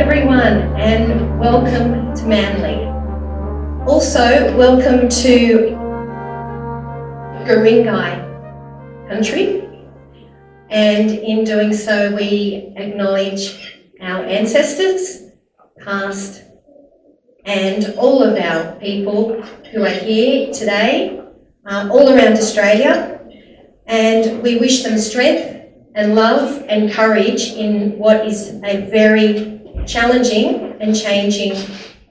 everyone, and welcome to Manly. Also, welcome to Guringai country, and in doing so we acknowledge our ancestors, past, and all of our people who are here today, all around Australia, and we wish them strength and love and courage in what is a very challenging and changing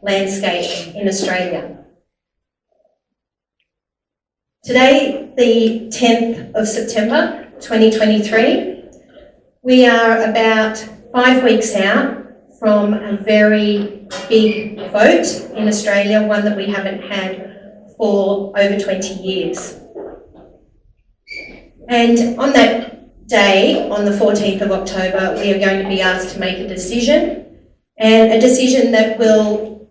landscape in Australia. Today, the 10th of September 2023, we are about 5 weeks out from a very big vote in Australia, one that we haven't had for over 20 years. And on that day, on the 14th of October, we are going to be asked to make a decision, and a decision that will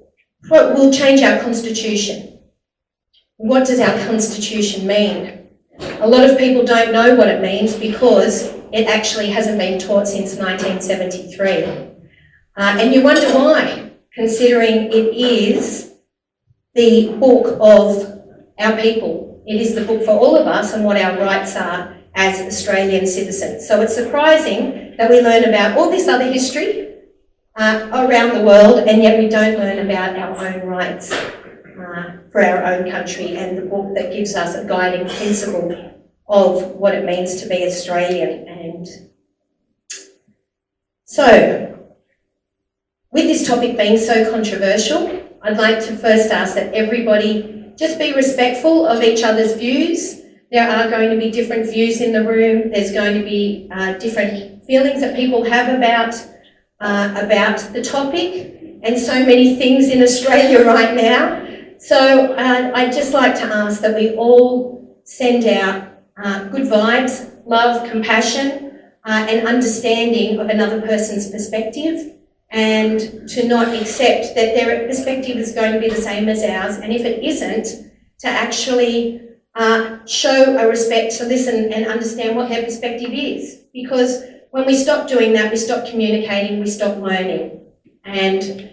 change our constitution. What does our constitution mean? A lot of people don't know what it means because it actually hasn't been taught since 1973. And you wonder why, considering it is the book of our people. It is the book for all of us and what our rights are as Australian citizens. So it's surprising that we learn about all this other history around the world, and yet we don't learn about our own rights for our own country, and the book that gives us a guiding principle of what it means to be Australian. And so, with this topic being so controversial, I'd like to first ask that everybody just be respectful of each other's views. There are going to be different views in the room. There's going to be different feelings that people have about the topic, and so many things in Australia right now. So I'd just like to ask that we all send out good vibes, love, compassion, and understanding of another person's perspective, and to not accept that their perspective is going to be the same as ours, and if it isn't, to actually show a respect, to listen and understand what their perspective is. Because when we stop doing that, we stop communicating, we stop learning. And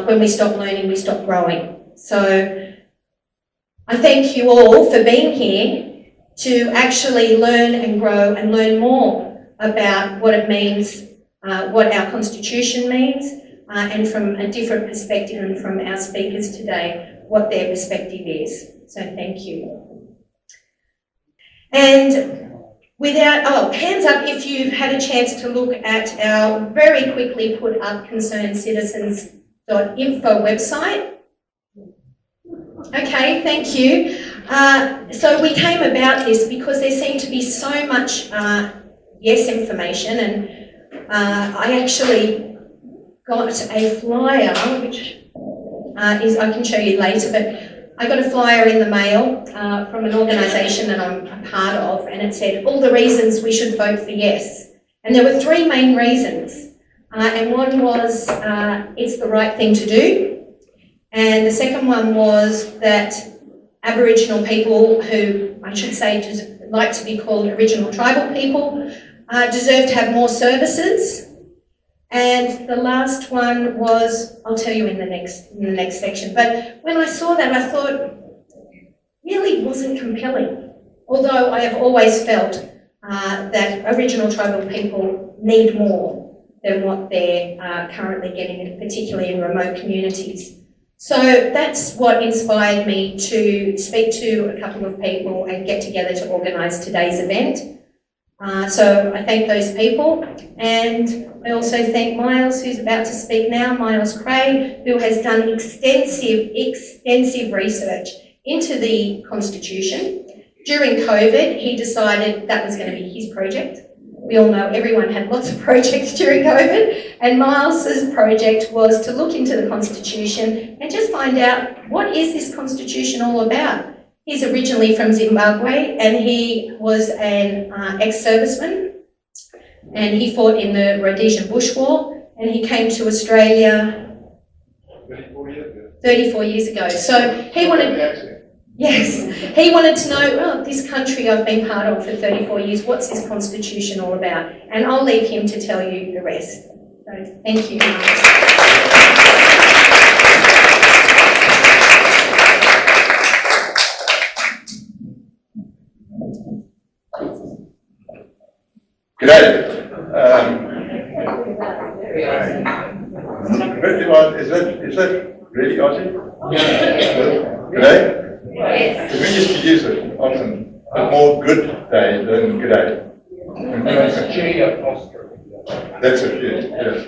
when we stop learning, we stop growing. So I thank you all for being here to actually learn and grow and learn more about what it means, what our Constitution means, and from a different perspective, and from our speakers today, what their perspective is. So thank you. And hands up if you've had a chance to look at our very quickly put up concernedcitizensDOTinfo website. Okay, thank you. So we came about this because there seemed to be so much information, and I actually got a flyer, which I can show you later, but I got a flyer in the mail from an organisation that I'm a part of, and it said all the reasons we should vote for yes. And there were 3 main reasons. And one was it's the right thing to do. And the second one was that Aboriginal people, who I should say like to be called Original Tribal people, deserve to have more services. And the last one was, I'll tell you in the next section. But when I saw that, I thought, really wasn't compelling. Although I have always felt that Aboriginal tribal people need more than what they're currently getting, particularly in remote communities. So that's what inspired me to speak to a couple of people and get together to organise today's event. So I thank those people, and I also thank Miles, who's about to speak now, Miles Cray, who has done extensive research into the Constitution. During COVID, he decided that was going to be his project. We all know everyone had lots of projects during COVID, and Miles's project was to look into the Constitution and just find out, what is this Constitution all about? He's originally from Zimbabwe, and he was an ex-serviceman, and he fought in the Rhodesian Bush War, and he came to Australia 34 years ago. So he wanted to know, this country I've been part of for 34 years, what's this Constitution all about? And I'll leave him to tell you the rest. So thank you. G'day. Is that really Aussie? G'day? Yes. We used to use it often, but more good day than g'day. That's a G apostrophe. That's a few, yes.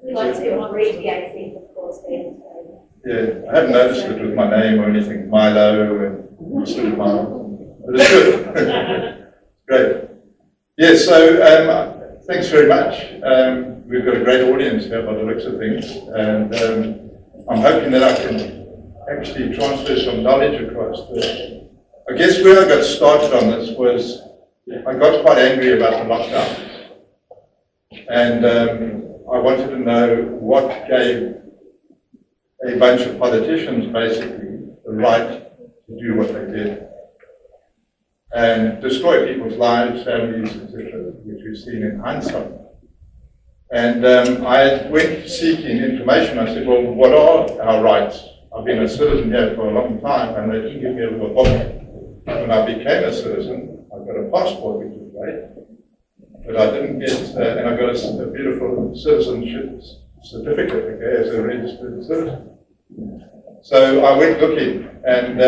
We like to abbreviate things, of course, then. Yeah, I haven't noticed it with my name or anything, Milo and sort of Milo. But it's good. Great. Yeah, so thanks very much. We've got a great audience here by the looks of things, and I'm hoping that I can actually transfer some knowledge across. I guess where I got started on this was I got quite angry about the lockdown, and I wanted to know what gave a bunch of politicians basically the right to do what they did and destroy people's lives, families, etc., which we've seen in hindsight. And I went seeking information. I said, well, what are our rights? I've been a citizen here for a long time, and they didn't give me a little book. When I became a citizen, I got a passport, which was great, but I didn't get, and I got a beautiful citizenship certificate, okay, as a registered citizen. So I went looking, and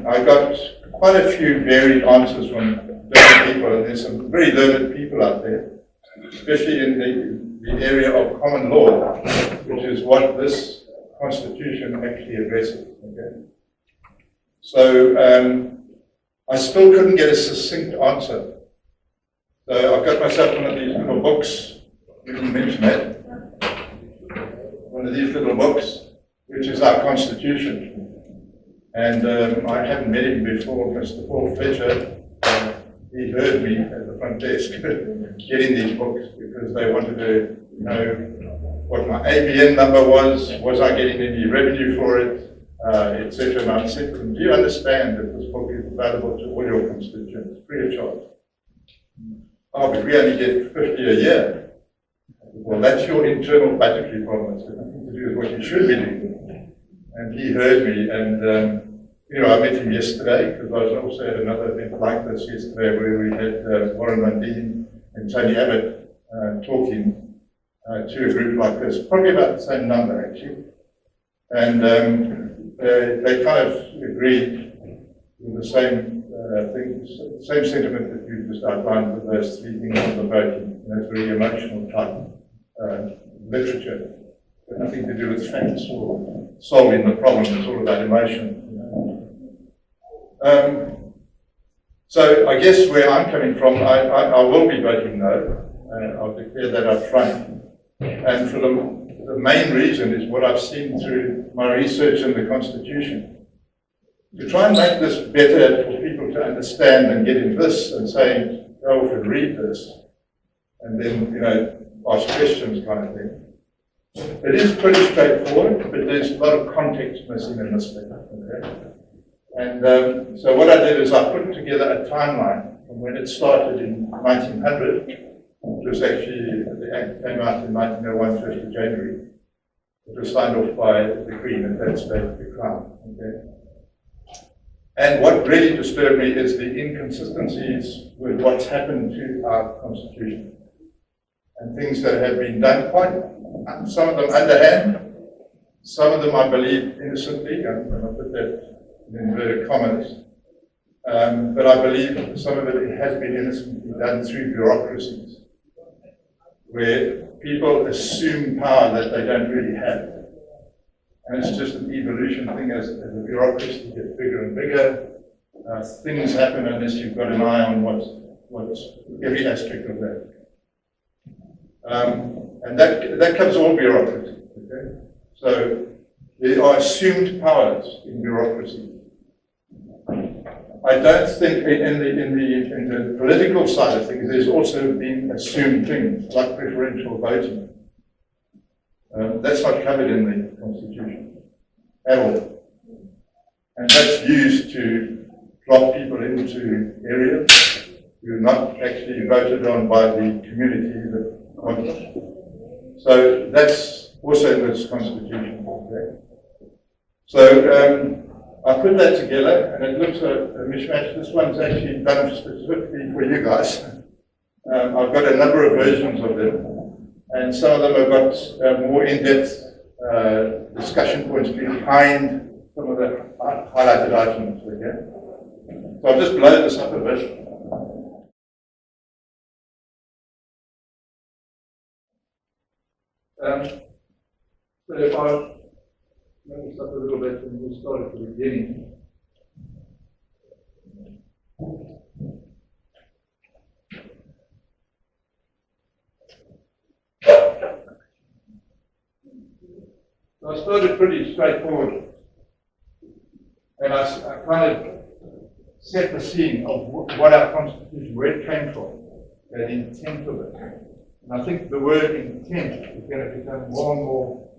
I got quite a few varied answers from different people, and there's some very learned people out there, especially in the area of common law, which is what this constitution actually addresses. Okay? So I still couldn't get a succinct answer. So I've got myself one of these little books, you can mention that, one of these little books, which is our constitution. And I haven't met him before, Mr. Paul Fletcher. He heard me at the front desk getting these books because they wanted to know what my ABN number was I getting any revenue for it, etc. And I said to them, do you understand that this book is available to all your constituents, free of charge? Oh, but we only get 50 a year. Well, that's your internal budgetary problem. It's got nothing to do with what you should be doing. And he heard me, and I met him yesterday because I was also at another event like this yesterday where we had Warren Mundine and Tony Abbott talking to a group like this, probably about the same number actually. And they kind of agreed with the same things, same sentiment that you just outlined with those three things on the voting. It's very emotional type literature. Nothing to do with facts or solving the problem, it's all about emotion. So I guess where I'm coming from, I will be voting no. I'll declare that up front. And for the main reason is what I've seen through my research in the Constitution. To try and make this better for people to understand and get in this and say, go off and read this, and then, ask questions kind of thing. It is pretty straightforward, but there's a lot of context missing in this thing. Okay? And so what I did is I put together a timeline from when it started in 1900. It was actually, the Act came out in 1901, 1st of January. It was signed off by the Queen at that stage, the Crown. Okay? And what really disturbed me is the inconsistencies with what's happened to our Constitution. And things that have been done some of them underhand, some of them I believe innocently, and I put that in inverted commas, but I believe some of it has been innocently done through bureaucracies, where people assume power that they don't really have. And it's just an evolution thing as the bureaucracy gets bigger and bigger. Things happen unless you've got an eye on what's every aspect of that. And that covers all bureaucracy. Okay? So there are assumed powers in bureaucracy. I don't think in the political side of things there's also been assumed things like preferential voting. That's not covered in the Constitution at all. And that's used to drop people into areas who are not actually voted on by the community that wants. So that's also in this constitution. Okay? So I put that together, and it looks a mishmash. This one's actually done specifically for you guys. I've got a number of versions of them, and some of them have got more in-depth discussion points behind some of the highlighted items. Okay? So I'll just blow this up a bit. So if I make this up a little bit, and we'll start at the beginning. So I started pretty straightforward, and I kind of set the scene of what our Constitution, where it came from, the intent of it. And I think the word intent is going to become more and more,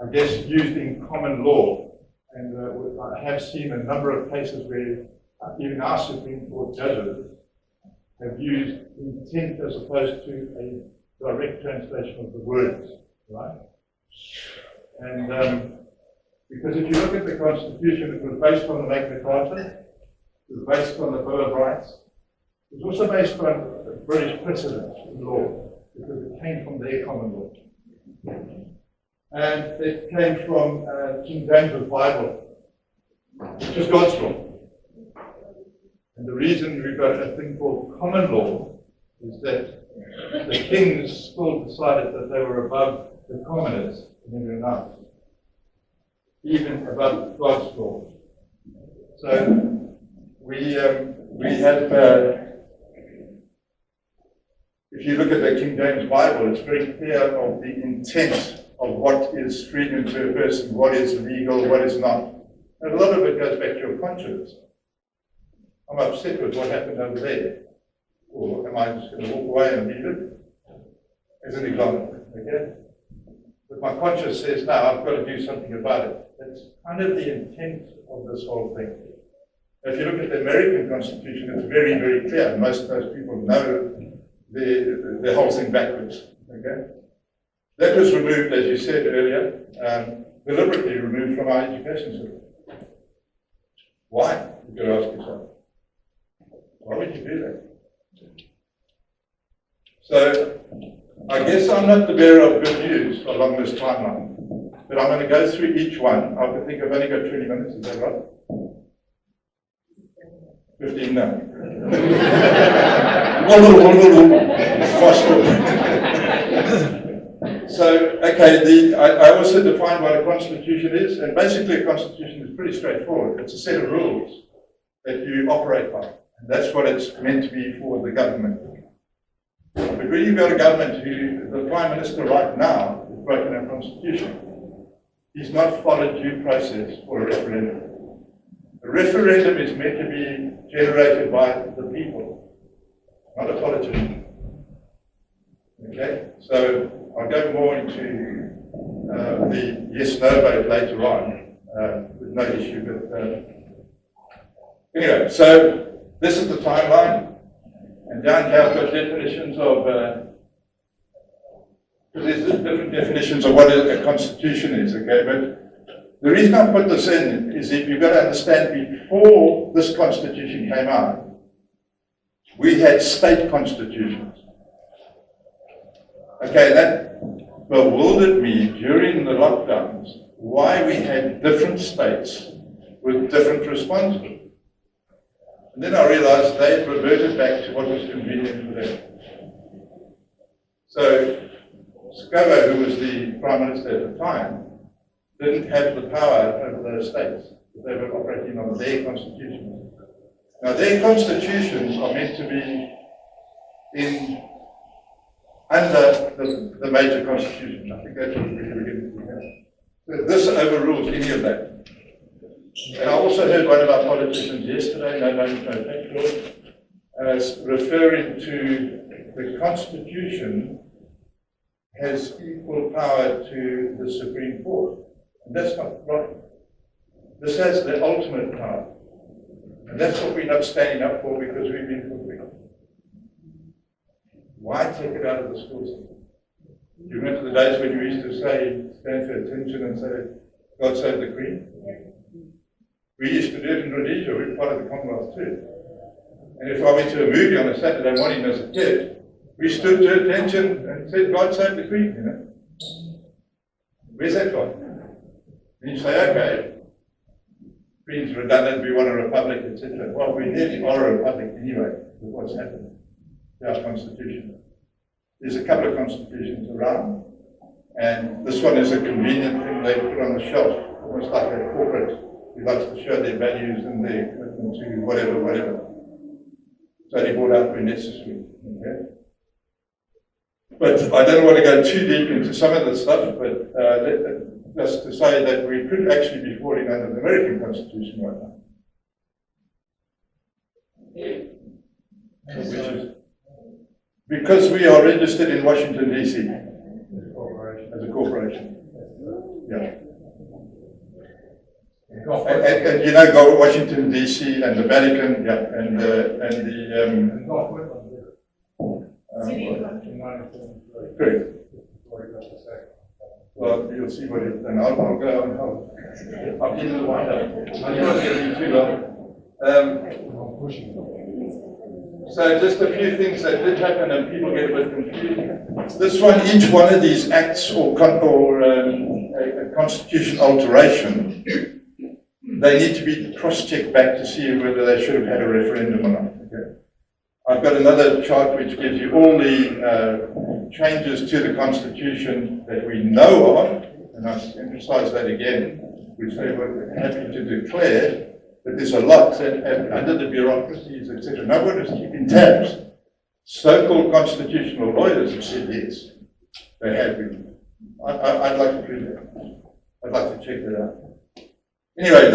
I guess, used in common law. And I have seen a number of cases where even our Supreme Court judges have used intent as opposed to a direct translation of the words, right? And because if you look at the Constitution, it was based on the Magna Carta, it was based on the Bill of Rights, it was also based on British precedents in law, because it came from their common law. And it came from King James' Bible, which is God's law. And the reason we've got a thing called common law is that the kings still decided that they were above the commoners in every else, even above God's law. So we have, if you look at the King James Bible, it's very clear of the intent of what is freedom to a person, what is legal, what is not. And a lot of it goes back to your conscience. I'm upset with what happened over there. Or am I just going to walk away and leave it? As an example, okay? But my conscience says, no, I've got to do something about it. That's kind of the intent of this whole thing. If you look at the American Constitution, it's very, very clear. Most people know the whole thing backwards. Okay? That was removed, as you said earlier, deliberately removed from our education system. Why? You could ask yourself. Why would you do that? So, I guess I'm not the bearer of good news along this timeline, but I'm going to go through each one. I think I've only got 20 minutes, is that right? 15 now. Fast forward. So, okay, I also define what a constitution is, and basically a constitution is pretty straightforward. It's a set of rules that you operate by, and that's what it's meant to be for the government. But when you've got a government the Prime Minister right now has broken our constitution. He's not followed due process for a referendum. A referendum is meant to be generated by the people, not a politician. Okay, so I'll go more into the yes-no vote later on, with no issue, but anyway, so this is the timeline, and down here I've got definitions of, because there's different definitions of what a constitution is, okay, but the reason I put this in is that you've got to understand before this constitution came out, we had state constitutions. Okay, that bewildered me during the lockdowns, why we had different states with different responses. And then I realized they reverted back to what was convenient for them. So, Scobo, who was the Prime Minister at the time, didn't have the power over those states. They were operating on their constitutions. Now, their constitutions are meant to be under the major constitution. I think that's what we're beginning to have. This overrules any of that. And I also heard one of our politicians yesterday, as referring to the Constitution has equal power to the Supreme Court. And that's not right. This has the ultimate power. And that's what we're not standing up for because we've been fulfilled. Why take it out of the school system? You remember the days when you used to say, stand for attention and say, God save the Queen? We used to do it in Rhodesia, we're part of the Commonwealth too. And if I went to a movie on a Saturday morning as a kid, we stood to attention and said, God save the Queen, you know. Where's that gone? And you say, okay, Queen's redundant, we want a republic, etc. Well, we nearly are a republic anyway, with what's happened to our constitution. There's a couple of constitutions around, and this one is a convenient thing they put on the shelf, almost like a corporate who likes to show their values and their commitment to whatever. It's only brought out when necessary. Okay? But I don't want to go too deep into some of the stuff, but just to say that we could actually be falling under the American Constitution right now. Which is, because we are registered in Washington, D.C. as a corporation. Yeah. And you know, go Washington, D.C. and the Vatican, yeah, and the correct. Well, you'll see what it, and I'll go and help. I'll give you the wind up. I don't want to get too long. So just a few things that did happen and people get a bit confused. This one, each one of these acts or a constitution alteration, they need to be cross-checked back to see whether they should have had a referendum or not. Okay. I've got another chart which gives you all the changes to the Constitution that we know of, and I emphasize that again, which they were happy to declare, but there's a lot that under the bureaucracies, etc. No one is keeping tabs. So-called constitutional lawyers have said yes, they have been. I'd like to prove that. I'd like to check that out. Anyway,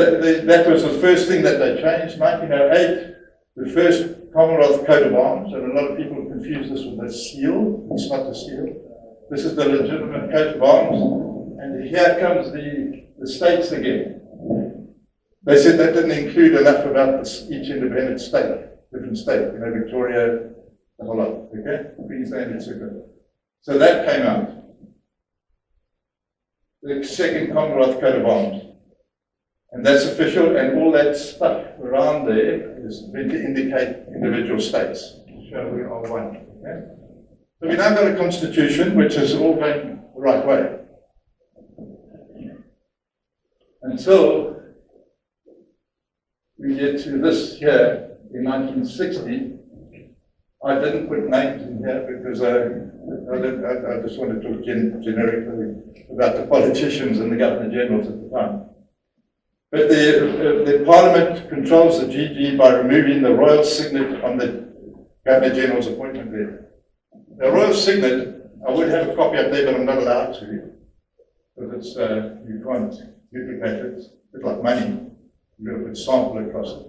that was the first thing that they changed. 1908, the first Commonwealth coat of arms, and a lot of people confuse this with a seal. It's not a seal. This is the legitimate coat of arms, and here comes the states again. They said that didn't include enough about each independent state, different state, you know, Victoria, the whole lot, okay? Queensland, etc. So that came out. The second Commonwealth coat of arms. And that's official, and all that stuff around there is meant to indicate individual states. So we are one. Okay? So we now got a constitution which is all going the right way. Until we get to this here in 1960. I didn't put names in here because I just want to talk generically about the politicians and the Governor Generals at the time. But the Parliament controls the GG by removing the royal signet on the Governor General's appointment there. The royal signet, I would have a copy up there, but I'm not allowed to, because it's, you can't duplicate it. It's a bit like money. You've got to put sample across it.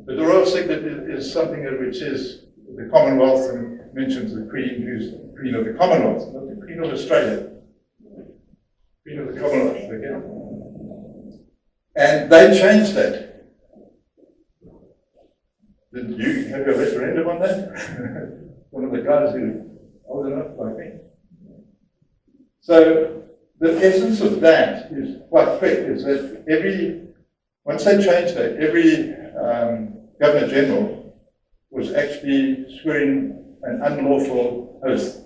But the royal signet is something which is the Commonwealth and mentions the Queen, who's the Queen of the Commonwealth, not the Queen of Australia. Queen of the Commonwealth, okay? And they changed that. Did you have a referendum on that? One of the guys who old enough like me. So the essence of that is quite quick, is that once they changed that, every Governor General was actually swearing an unlawful oath.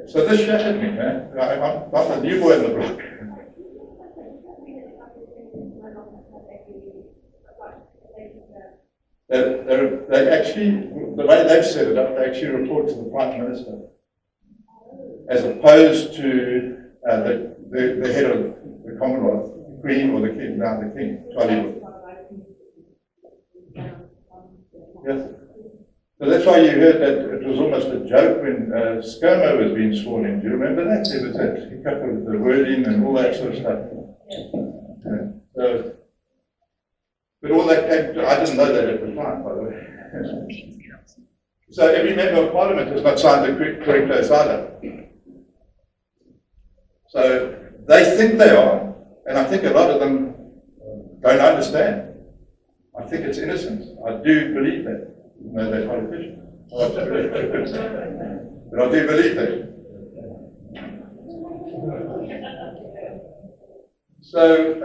So this shattered me, man. I'm the new boy in the block. They actually, the way they've set it up, they actually report to the Prime Minister, as opposed to the head of the Commonwealth, the Queen or the King, now the King, Charlie. Yes. So that's why you heard that it was almost a joke when ScoMo was being sworn in. Do you remember that? There was that hiccup with the wording and all that sort of stuff. Yeah. So, but all that came, I didn't know that at the time, by the way. So every member of Parliament has not signed the correct oath either. So they think they are, and I think a lot of them don't understand. I think it's innocent. I do believe that, even though they're politicians. But I do believe that. So,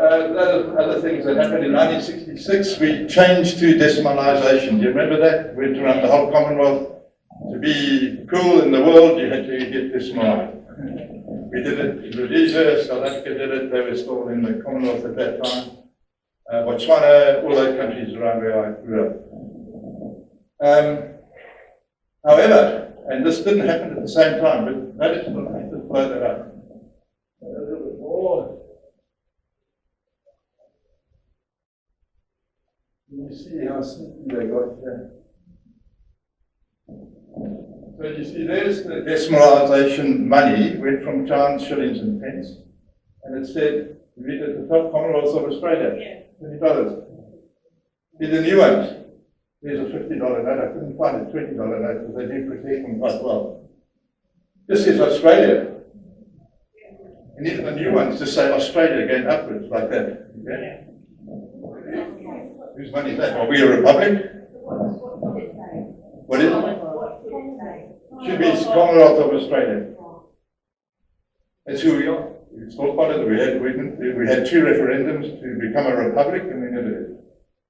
other things that happened in 1966, we changed to decimalisation. Do you remember that? We went around the whole Commonwealth. To be cool in the world, you had to get decimalised. We did it in Rhodesia, South Africa did it, they were still in the Commonwealth at that time. Botswana, all those countries around where I grew up. However, and this didn't happen at the same time, but notice what I just blow that up. A little bit more. You see how sneaky they got here. So you see, there's the decimalisation money, went from pounds, shillings and pence, and it said, read at the top, Commonwealth of Australia, $20. See the new ones, there's a $50 note, I couldn't find a $20 note, because they do protect them quite well. This is Australia, and even the new ones just say Australia going upwards like that. Okay? Whose money is that? Are we a republic? What is it? Should be Commonwealth of Australia. That's who we are. It's all part of it. We had 2 referendums to become a republic, and we never did.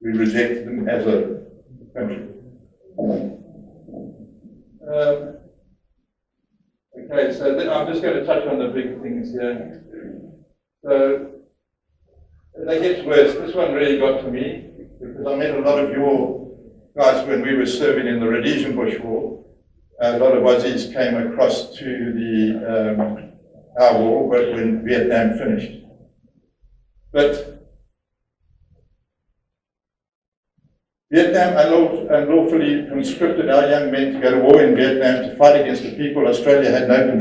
We rejected them as a country. Okay, so I'm just going to touch on the big things here. So they get worse. This one really got to me, because I met a lot of your guys when we were serving in the Rhodesian Bush War. A lot of Aussies came across to the our war, but when Vietnam finished. But Vietnam unlawfully conscripted our young men to go to war in Vietnam to fight against the people Australia had no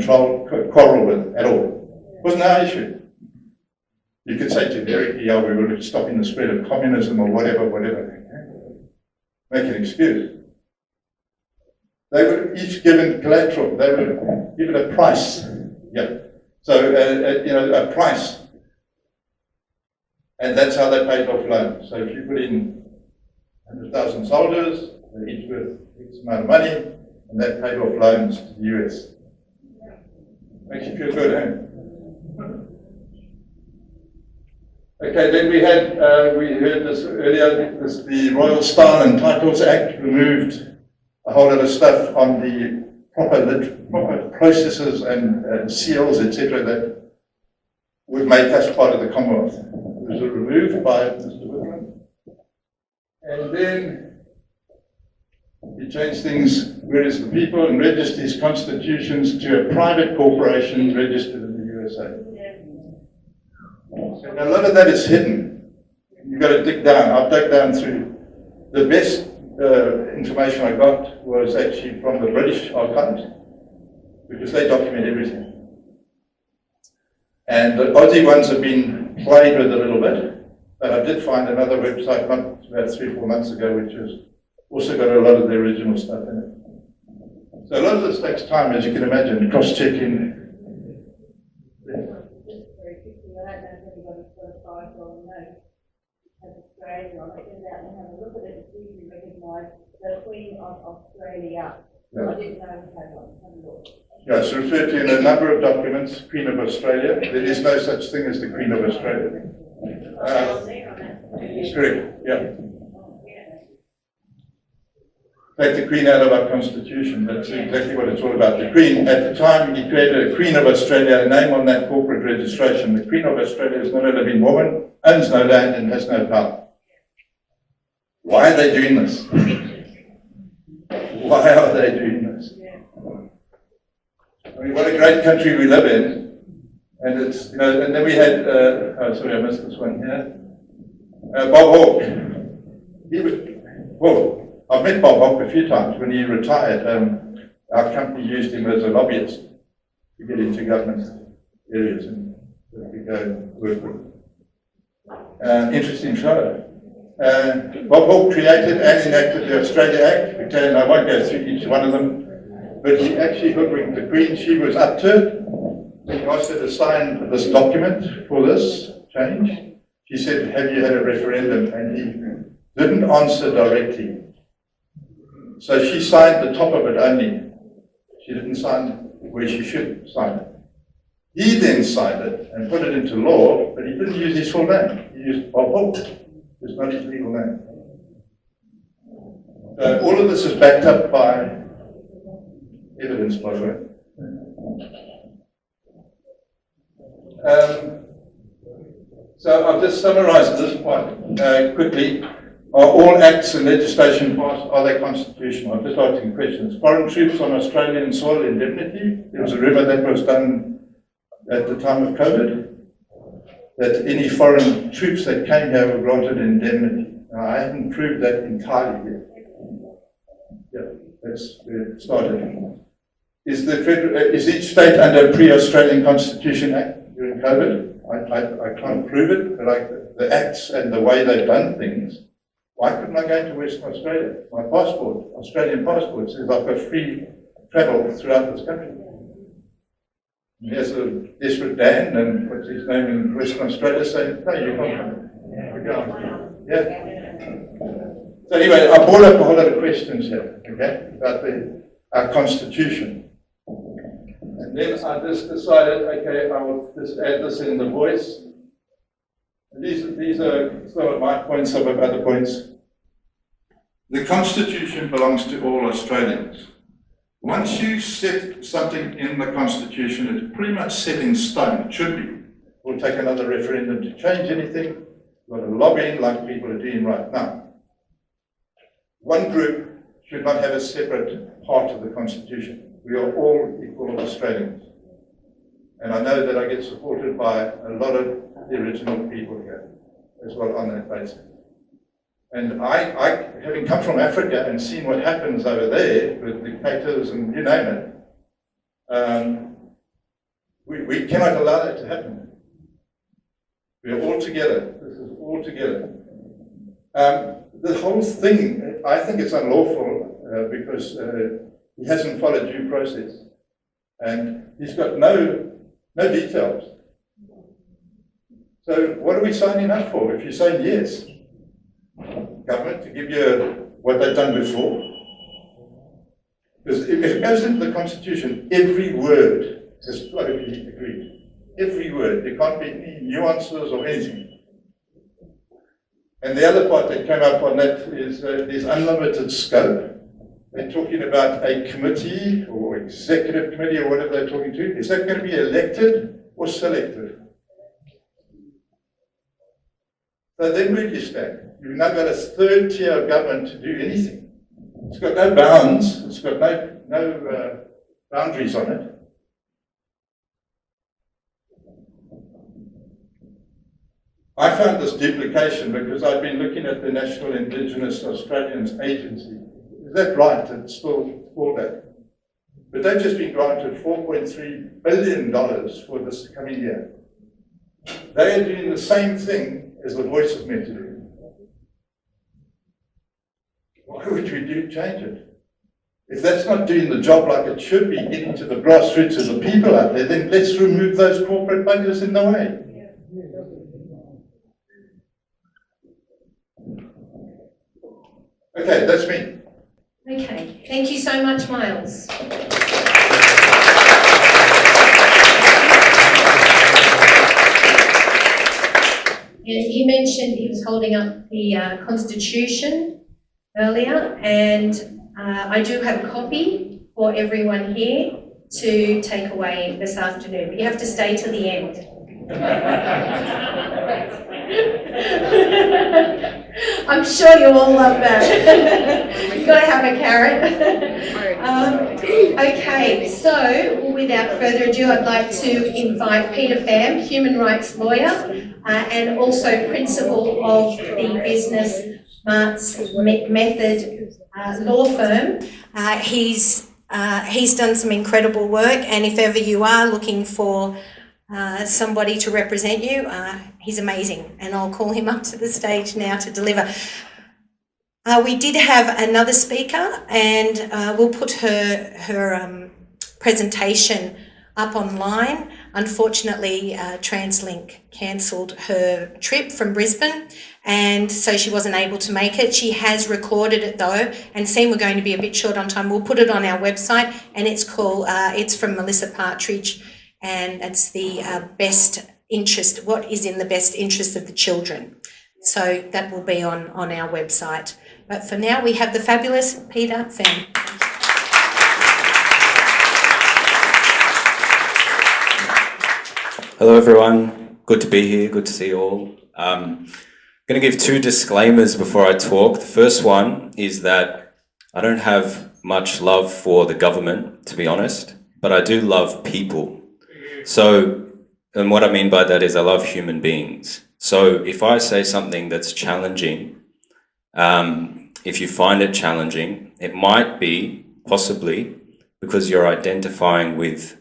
quarrel with at all. It wasn't our issue. You could say generically, oh, we were stopping the spread of communism or whatever. Make an excuse. They were each given collateral. They were given a price. Yeah. So, a price. And that's how they paid off loans. So if you put in 100,000 soldiers, they're each worth X amount of money, and that paid off loans to the US. Makes you feel good, eh? Okay, then we heard this earlier, the Royal Style and Titles Act removed a whole lot of stuff on the proper processes and seals, etc., that would make us part of the Commonwealth. It was removed by Mr. Whitlam. And then he changed things, whereas the people, and registered his constitutions to a private corporation registered in the USA. And a lot of that is hidden. You've got to dig down. I've dug down through. The best information I got was actually from the British archives, because they document everything. And the Aussie ones have been played with a little bit, but I did find another website not about 3 or 4 months ago, which has also got a lot of the original stuff in it. So a lot of this takes time, as you can imagine, cross-checking. The Queen of Australia. Yeah. I didn't know we had one. Yeah, it's referred to in a number of documents, Queen of Australia. There is no such thing as the Queen of Australia. It's correct, yeah. Take the Queen out of our Constitution, that's exactly what it's all about. The Queen, at the time, he created a Queen of Australia, a name on that corporate registration. The Queen of Australia is not a living woman, owns no land, and has no power. Why are they doing this? Why are they doing this? I mean, what a great country we live in. And it's, and then we had, sorry, I missed this one here. Bob Hawke. I've met Bob Hawke a few times. When he retired, our company used him as a lobbyist to get into government areas and we go and work with. Interesting fellow. Bob Hawke created and enacted the Australia Act. Okay, and I won't go through each one of them, but he actually hoodwinked the Queen. She was upturned. He asked her to sign this document for this change. She said, have you had a referendum? And he didn't answer directly. So she signed the top of it only. She didn't sign it where she should sign it. He then signed it and put it into law, but he didn't use his full name. He used Bob Hope. It's not his legal name. So all of this is backed up by evidence, by the way. So I'll just summarize this point quickly. Are all acts and legislation passed, are they constitutional? I'm just asking questions. Foreign troops on Australian soil, indemnity. There was a rumour that was done at the time of COVID, that any foreign troops that came here were granted indemnity. Now, I haven't proved that entirely yet. Yeah, that's where it started. Is each state under a pre-Australian Constitution Act during COVID? I can't prove it, but the acts and the way they've done things. Why couldn't I go into Western Australia? My passport, Australian passport, says I've got free travel throughout this country. And here's a desperate Dan, and what's his name in Western Australia, saying, no, you can't come. Yeah. So anyway, I brought up a whole lot of questions here, okay, about our constitution. And then I just decided, okay, I will just add this in the voice. These are some of my points, some of other points. The Constitution belongs to all Australians. Once you set something in the Constitution, it's pretty much set in stone. It should be. We'll take another referendum to change anything. We've got to lobby like people are doing right now. One group should not have a separate part of the Constitution. We are all equal Australians. And I know that I get supported by a lot of the original people here as well on that basis. And I, having come from Africa and seen what happens over there with dictators and you name it, we cannot allow that to happen. We are all together. This is all together. The whole thing, I think it's unlawful because he hasn't followed due process. And he's got no details. So what are we signing up for if you're saying yes? Government to give you what they've done before? Because if it goes into the Constitution, every word has got to be agreed. Every word. There can't be any nuances or anything. And the other part that came up on that is there's unlimited scope. They're talking about a committee or executive committee or whatever they're talking to. Is that going to be elected or selected? So then where do you stand? You've now got a third tier of government to do anything. It's got no bounds. It's got no boundaries on it. I found this duplication because I've been looking at the National Indigenous Australians Agency. Is that right? It's still called that. But they've just been granted $4.3 billion for this coming year. They are doing the same thing as the Voice is meant to do. Why would we change it? If that's not doing the job like it should be, getting to the grassroots of the people out there, then let's remove those corporate buggers in the way. Okay, that's me. Okay, thank you so much, Miles. And you mentioned he was holding up the Constitution earlier, and I do have a copy for everyone here to take away this afternoon, but you have to stay till the end. I'm sure you all love that. You've got to have a carrot. Okay, so without further ado, I'd like to invite Peter Pham, human rights lawyer, and also principal of the Business Smarts Method law firm. He's done some incredible work, and if ever you are looking for somebody to represent you, he's amazing, and I'll call him up to the stage now to deliver. We did have another speaker, and we'll put her presentation up online. unfortunately, TransLink cancelled her trip from Brisbane, and so she wasn't able to make it. She has recorded it though, and seeing we're going to be a bit short on time, we'll put it on our website, and it's called, it's from Melissa Partridge, and it's the best interest, what is in the best interest of the children. So that will be on our website. But for now, we have the fabulous Peter Fenn. Hello everyone, good to be here, good to see you all. I'm going to give two disclaimers before I talk. The first one is that I don't have much love for the government, to be honest, but I do love people. So, and what I mean by that is I love human beings. So if I say something that's challenging, if you find it challenging, it might be possibly because you're identifying with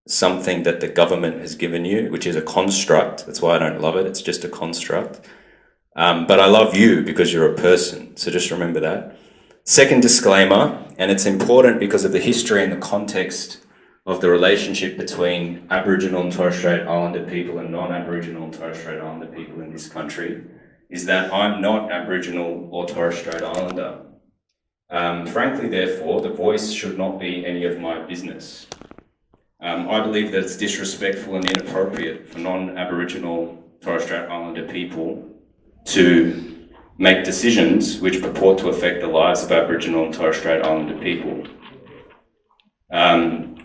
something that the government has given you, which is a construct. That's why I don't love it. It's just a construct. But I love you because you're a person. So just remember that. Second disclaimer, and it's important because of the history and the context of the relationship between Aboriginal and Torres Strait Islander people and non-Aboriginal and Torres Strait Islander people in this country, is that I'm not Aboriginal or Torres Strait Islander. Frankly, therefore, the voice should not be any of my business. I believe that it's disrespectful and inappropriate for non-Aboriginal Torres Strait Islander people to make decisions which purport to affect the lives of Aboriginal and Torres Strait Islander people.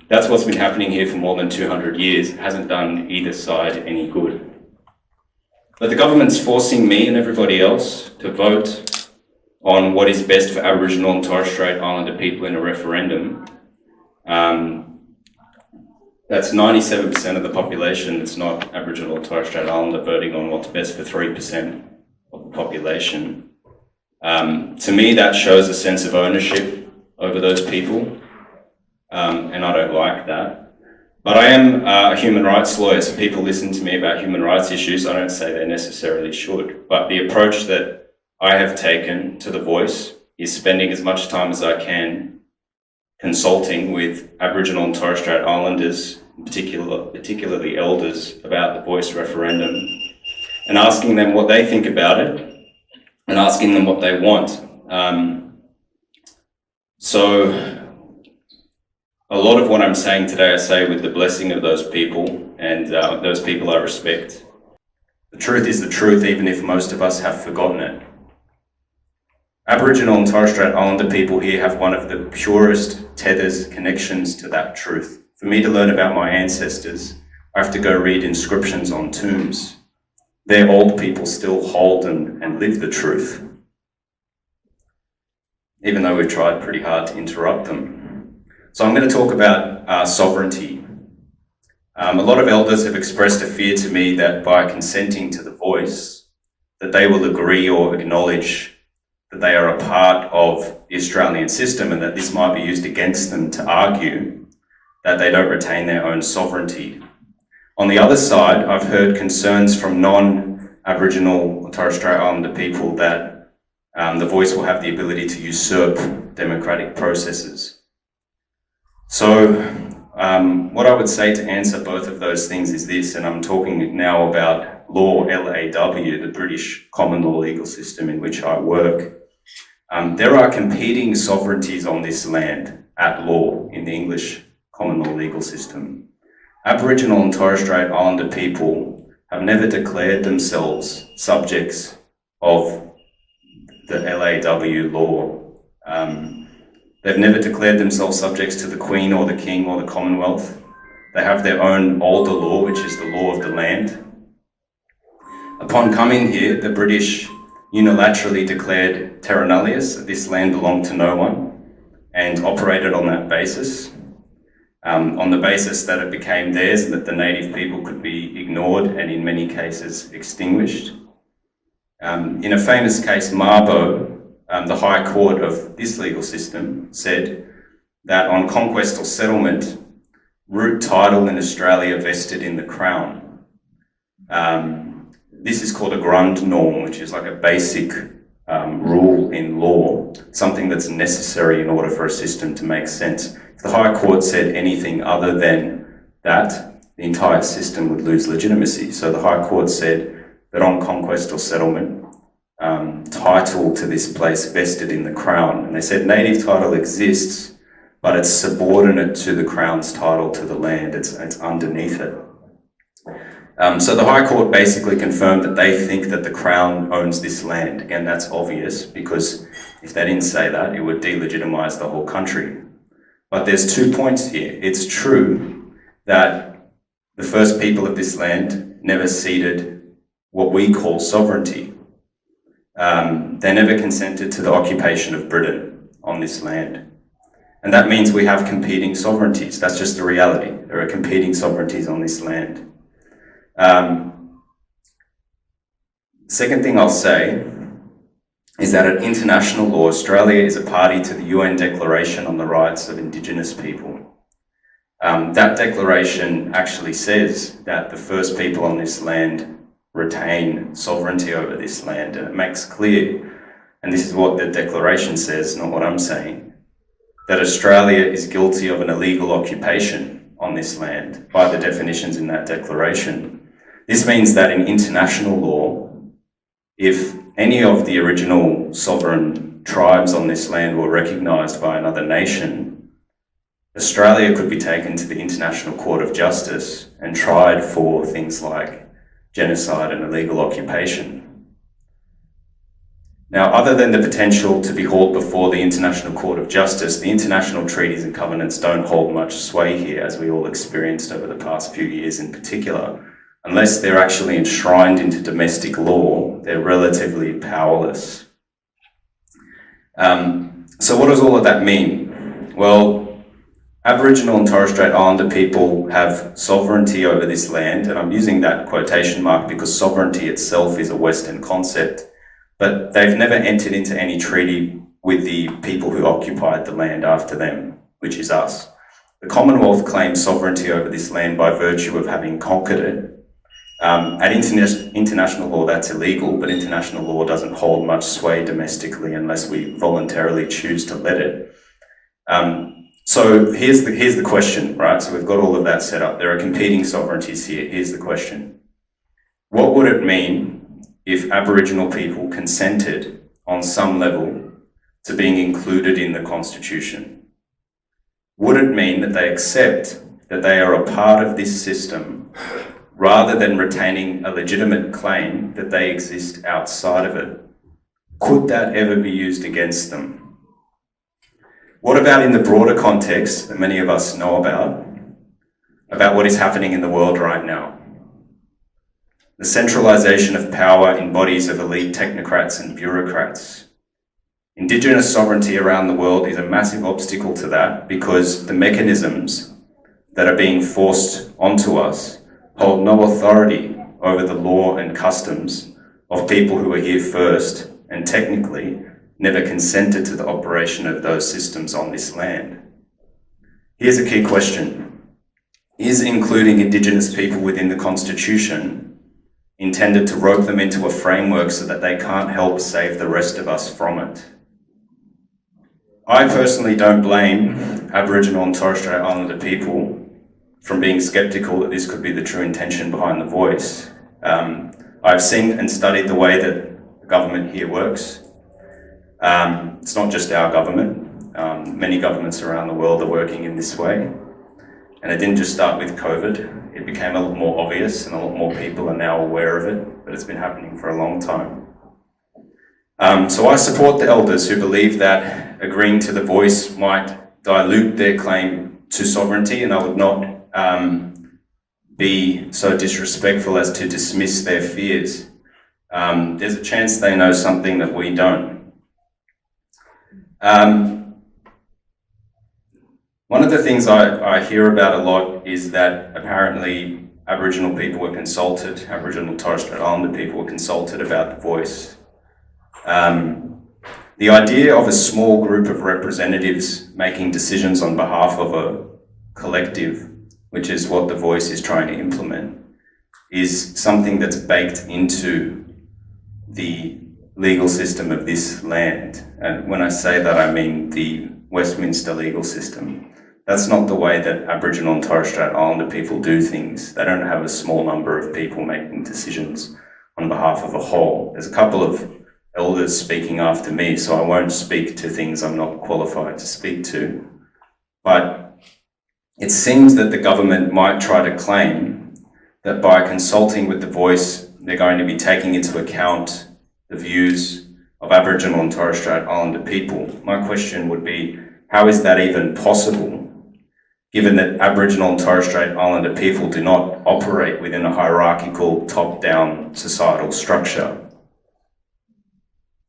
That's what's been happening here for more than 200 years. It hasn't done either side any good. But the government's forcing me and everybody else to vote on what is best for Aboriginal and Torres Strait Islander people in a referendum. That's 97% of the population that's not Aboriginal or Torres Strait Islander voting on what's best for 3% of the population. To me, that shows a sense of ownership over those people, and I don't like that. But I am a human rights lawyer, so people listen to me about human rights issues. I don't say they necessarily should, but the approach that I have taken to The Voice is spending as much time as I can consulting with Aboriginal and Torres Strait Islanders, particularly elders, about the Voice referendum, and asking them what they think about it, and asking them what they want. So a lot of what I'm saying today, I say with the blessing of those people, and those people I respect. The truth is the truth, even if most of us have forgotten it. Aboriginal and Torres Strait Islander people here have one of the purest tethers, connections to that truth. For me to learn about my ancestors, I have to go read inscriptions on tombs. Their old people still hold and live the truth, even though we've tried pretty hard to interrupt them. So I'm going to talk about sovereignty. A lot of elders have expressed a fear to me that by consenting to The Voice, that they will agree or acknowledge that they are a part of the Australian system and that this might be used against them to argue that they don't retain their own sovereignty. On the other side, I've heard concerns from non-Aboriginal or Torres Strait Islander people that The Voice will have the ability to usurp democratic processes. So what I would say to answer both of those things is this, and I'm talking now about law, LAW, the British common law legal system in which I work. There are competing sovereignties on this land at law in the English common law legal system. Aboriginal and Torres Strait Islander people have never declared themselves subjects of the LAW law. They've never declared themselves subjects to the Queen or the King or the Commonwealth. They have their own older law, which is the law of the land. Upon coming here, the British unilaterally declared terra nullius, that this land belonged to no one, and operated on that basis. On the basis that it became theirs and that the native people could be ignored and in many cases extinguished. In a famous case, Mabo, the High Court of this legal system said that on conquest or settlement, root title in Australia vested in the Crown. This is called a grund norm, which is like a basic rule in law, something that's necessary in order for a system to make sense. If the High Court said anything other than that, the entire system would lose legitimacy. So the High Court said that on conquest or settlement, title to this place vested in the Crown. And they said native title exists, but it's subordinate to the Crown's title to the land. It's underneath it. So the High Court basically confirmed that they think that the Crown owns this land. Again, that's obvious, because if they didn't say that, it would delegitimise the whole country. But there's 2 points here. It's true that the first people of this land never ceded what we call sovereignty. They never consented to the occupation of Britain on this land. And that means we have competing sovereignties. That's just the reality. There are competing sovereignties on this land. Second thing I'll say is that in international law, Australia is a party to the UN Declaration on the Rights of Indigenous People. That declaration actually says that the first people on this land retain sovereignty over this land, and it makes clear, and this is what the declaration says, not what I'm saying, that Australia is guilty of an illegal occupation on this land by the definitions in that declaration. This means that in international law, if any of the original sovereign tribes on this land were recognised by another nation, Australia could be taken to the International Court of Justice and tried for things like genocide and illegal occupation. Now, other than the potential to be hauled before the International Court of Justice, the international treaties and covenants don't hold much sway here, as we all experienced over the past few years in particular. Unless they're actually enshrined into domestic law, they're relatively powerless. So what does all of that mean? Well, Aboriginal and Torres Strait Islander people have sovereignty over this land, and I'm using that quotation mark because sovereignty itself is a Western concept, but they've never entered into any treaty with the people who occupied the land after them, which is us. The Commonwealth claims sovereignty over this land by virtue of having conquered it. At international law, that's illegal, but international law doesn't hold much sway domestically unless we voluntarily choose to let it. So here's the question, right? So we've got all of that set up. There are competing sovereignties here. Here's the question. What would it mean if Aboriginal people consented on some level to being included in the Constitution? Would it mean that they accept that they are a part of this system rather than retaining a legitimate claim that they exist outside of it? Could that ever be used against them? What about in the broader context that many of us know about what is happening in the world right now? The centralisation of power in bodies of elite technocrats and bureaucrats. Indigenous sovereignty around the world is a massive obstacle to that because the mechanisms that are being forced onto us hold no authority over the law and customs of people who were here first and technically never consented to the operation of those systems on this land. Here's a key question. Is including Indigenous people within the Constitution intended to rope them into a framework so that they can't help save the rest of us from it? I personally don't blame Aboriginal and Torres Strait Islander people from being sceptical that this could be the true intention behind the voice. I've seen and studied the way that the government here works. It's not just our government. Many governments around the world are working in this way. And it didn't just start with COVID. It became a lot more obvious and a lot more people are now aware of it, but it's been happening for a long time. So I support the elders who believe that agreeing to the voice might dilute their claim to sovereignty, and I would not be so disrespectful as to dismiss their fears. There's a chance they know something that we don't. One of the things I hear about a lot is that apparently Aboriginal people were consulted, Aboriginal Torres Strait Islander people were consulted about the voice. The idea of a small group of representatives making decisions on behalf of a collective, which is what the voice is trying to implement, is something that's baked into the legal system of this land. And when I say that, I mean the Westminster legal system. That's not the way that Aboriginal and Torres Strait Islander people do things. They don't have a small number of people making decisions on behalf of a whole. There's a couple of elders speaking after me, so I won't speak to things I'm not qualified to speak to. But it seems that the government might try to claim that by consulting with the Voice, they're going to be taking into account the views of Aboriginal and Torres Strait Islander people. My question would be, how is that even possible, given that Aboriginal and Torres Strait Islander people do not operate within a hierarchical, top-down societal structure?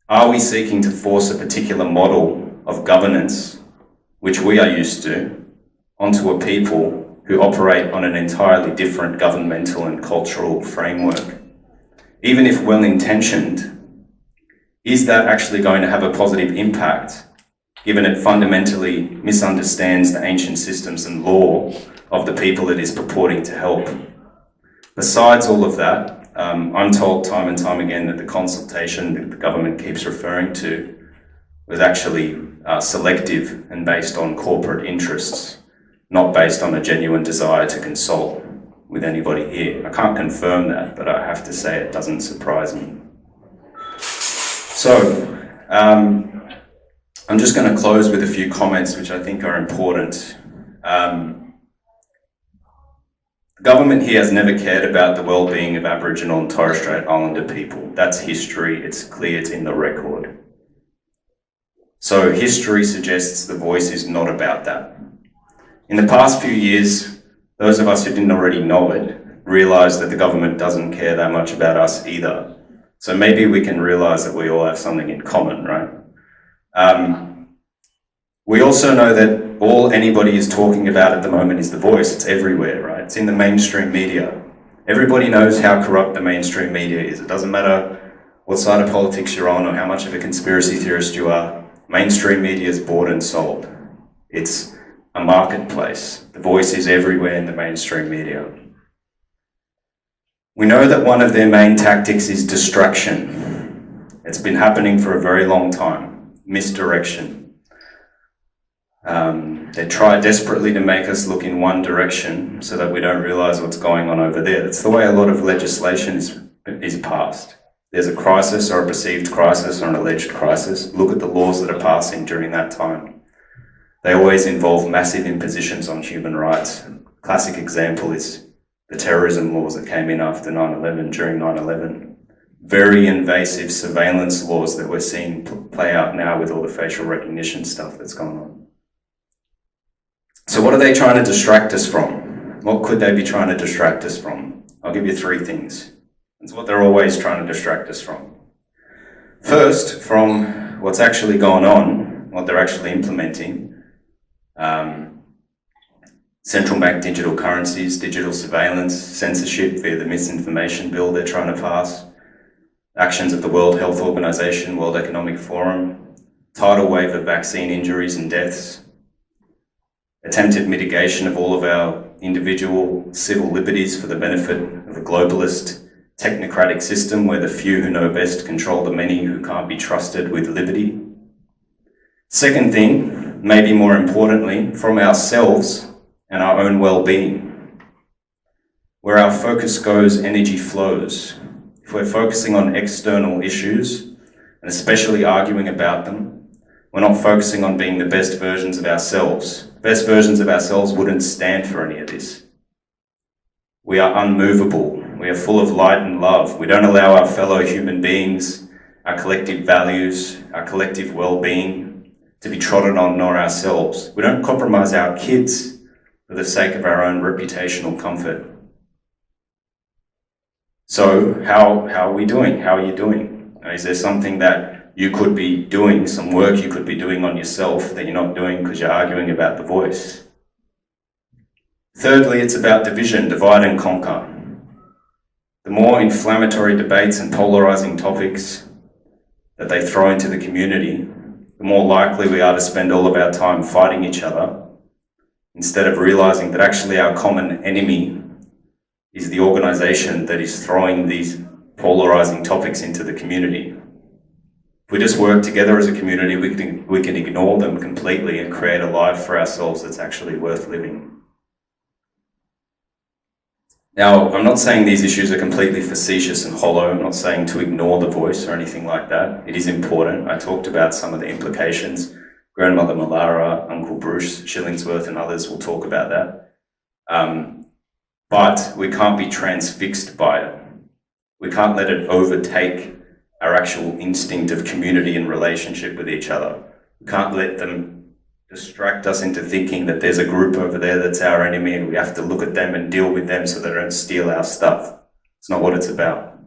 Are we seeking to force a particular model of governance, which we are used to, onto a people who operate on an entirely different governmental and cultural framework? Even if well-intentioned, is that actually going to have a positive impact, given it fundamentally misunderstands the ancient systems and law of the people it is purporting to help? Besides all of that, I'm told time and time again that the consultation that the government keeps referring to was actually selective and based on corporate interests, not based on a genuine desire to consult with anybody here. I can't confirm that, but I have to say it doesn't surprise me. So, I'm just going to close with a few comments which I think are important. The government here has never cared about the well-being of Aboriginal and Torres Strait Islander people. That's history, it's clear, it's in the record. So history suggests the Voice is not about that. In the past few years, those of us who didn't already know it realised that the government doesn't care that much about us either. So maybe we can realise that we all have something in common, right? We also know that all anybody is talking about at the moment is the Voice. It's everywhere, right? It's in the mainstream media. Everybody knows how corrupt the mainstream media is. It doesn't matter what side of politics you're on or how much of a conspiracy theorist you are. Mainstream media is bought and sold. It's a marketplace. The Voice is everywhere in the mainstream media. We know that one of their main tactics is distraction. It's been happening for a very long time. Misdirection. They try desperately to make us look in one direction so that we don't realise what's going on over there. That's the way a lot of legislation is passed. There's a crisis or a perceived crisis or an alleged crisis. Look at the laws that are passing during that time. They always involve massive impositions on human rights. Classic example is the terrorism laws that came in after 9/11, during 9/11. Very invasive surveillance laws that we're seeing play out now with all the facial recognition stuff that's going on. So what are they trying to distract us from? What could they be trying to distract us from? I'll give you three things. It's what they're always trying to distract us from. First, from what's actually going on, what they're actually implementing. Central bank digital currencies, digital surveillance, censorship via the misinformation bill they're trying to pass, actions of the World Health Organization, World Economic Forum, tidal wave of vaccine injuries and deaths, attempted mitigation of all of our individual civil liberties for the benefit of a globalist technocratic system where the few who know best control the many who can't be trusted with liberty. Second thing, maybe more importantly, from ourselves and our own well-being. Where our focus goes, energy flows. If we're focusing on external issues, and especially arguing about them, we're not focusing on being the best versions of ourselves. Best versions of ourselves wouldn't stand for any of this. We are unmovable. We are full of light and love. We don't allow our fellow human beings, our collective values, our collective well-being to be trodden on nor ourselves. We don't compromise our kids for the sake of our own reputational comfort. So how are we doing? How are you doing? Is there something that you could be doing, some work you could be doing on yourself that you're not doing because you're arguing about the Voice? Thirdly, it's about division, divide and conquer. The more inflammatory debates and polarising topics that they throw into the community, the more likely we are to spend all of our time fighting each other instead of realising that actually our common enemy is the organisation that is throwing these polarising topics into the community. If If we just work together as a community, we can ignore them completely and create a life for ourselves that's actually worth living. Now, I'm not saying these issues are completely facetious and hollow. I'm not saying to ignore the voice or anything like that. It is important. I talked about some of the implications. Grandmother Malara, Uncle Bruce Shillingsworth and others will talk about that. But we can't be transfixed by it. We can't let it overtake our actual instinct of community and relationship with each other. We can't let them distract us into thinking that there's a group over there that's our enemy and we have to look at them and deal with them so they don't steal our stuff. It's not what it's about.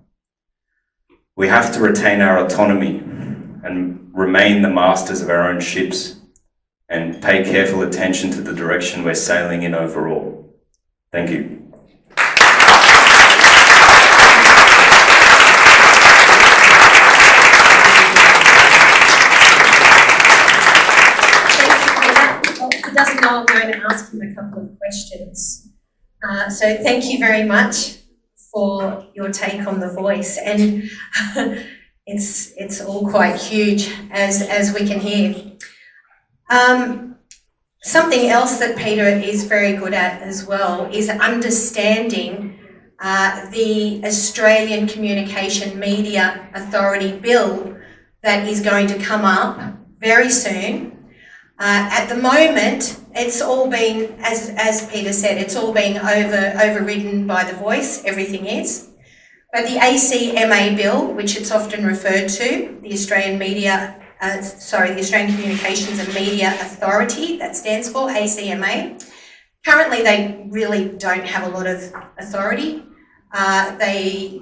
We have to retain our autonomy and remain the masters of our own ships and pay careful attention to the direction we're sailing in overall. Thank you. He doesn't know I'm going to ask him a couple of questions. So thank you very much for your take on the voice. And it's all quite huge, as we can hear. Something else that Peter is very good at as well is understanding the Australian Communication Media Authority bill that is going to come up very soon. At the moment, it's all been, as Peter said, it's all been overridden by the voice, everything is. But the ACMA bill, which it's often referred to, the Australian the Australian Communications and Media Authority, that stands for ACMA. Currently, they really don't have a lot of authority. They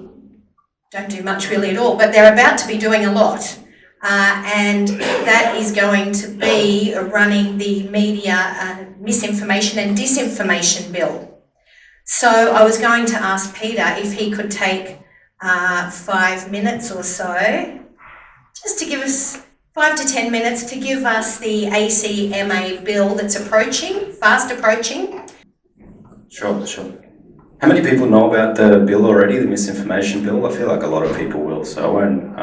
don't do much really at all, but they're about to be doing a lot. And that is going to be running the media misinformation and disinformation bill. So I was going to ask Peter if he could take 5 minutes or so, just to give us 5 to 10 minutes to give us the ACMA bill that's approaching, fast approaching. Sure. How many people know about the bill already, the misinformation bill? I feel like a lot of people will, so I won't...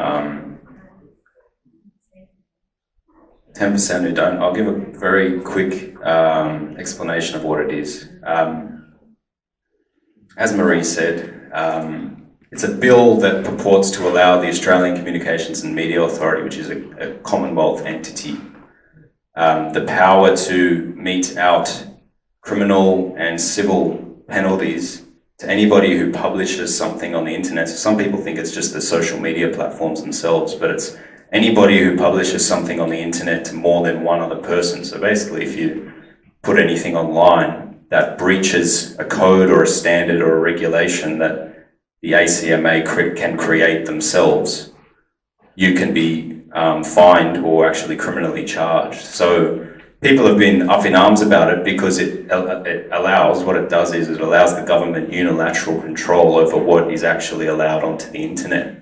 10% who don't. I'll give a very quick explanation of what it is. As Marie said, it's a bill that purports to allow the Australian Communications and Media Authority, which is a Commonwealth entity, the power to mete out criminal and civil penalties to anybody who publishes something on the internet. So some people think it's just the social media platforms themselves, but it's anybody who publishes something on the internet to more than one other person. So basically, if you put anything online that breaches a code or a standard or a regulation that the ACMA can create themselves, you can be fined or actually criminally charged. So people have been up in arms about it because it allows, what it does is it allows the government unilateral control over what is actually allowed onto the internet.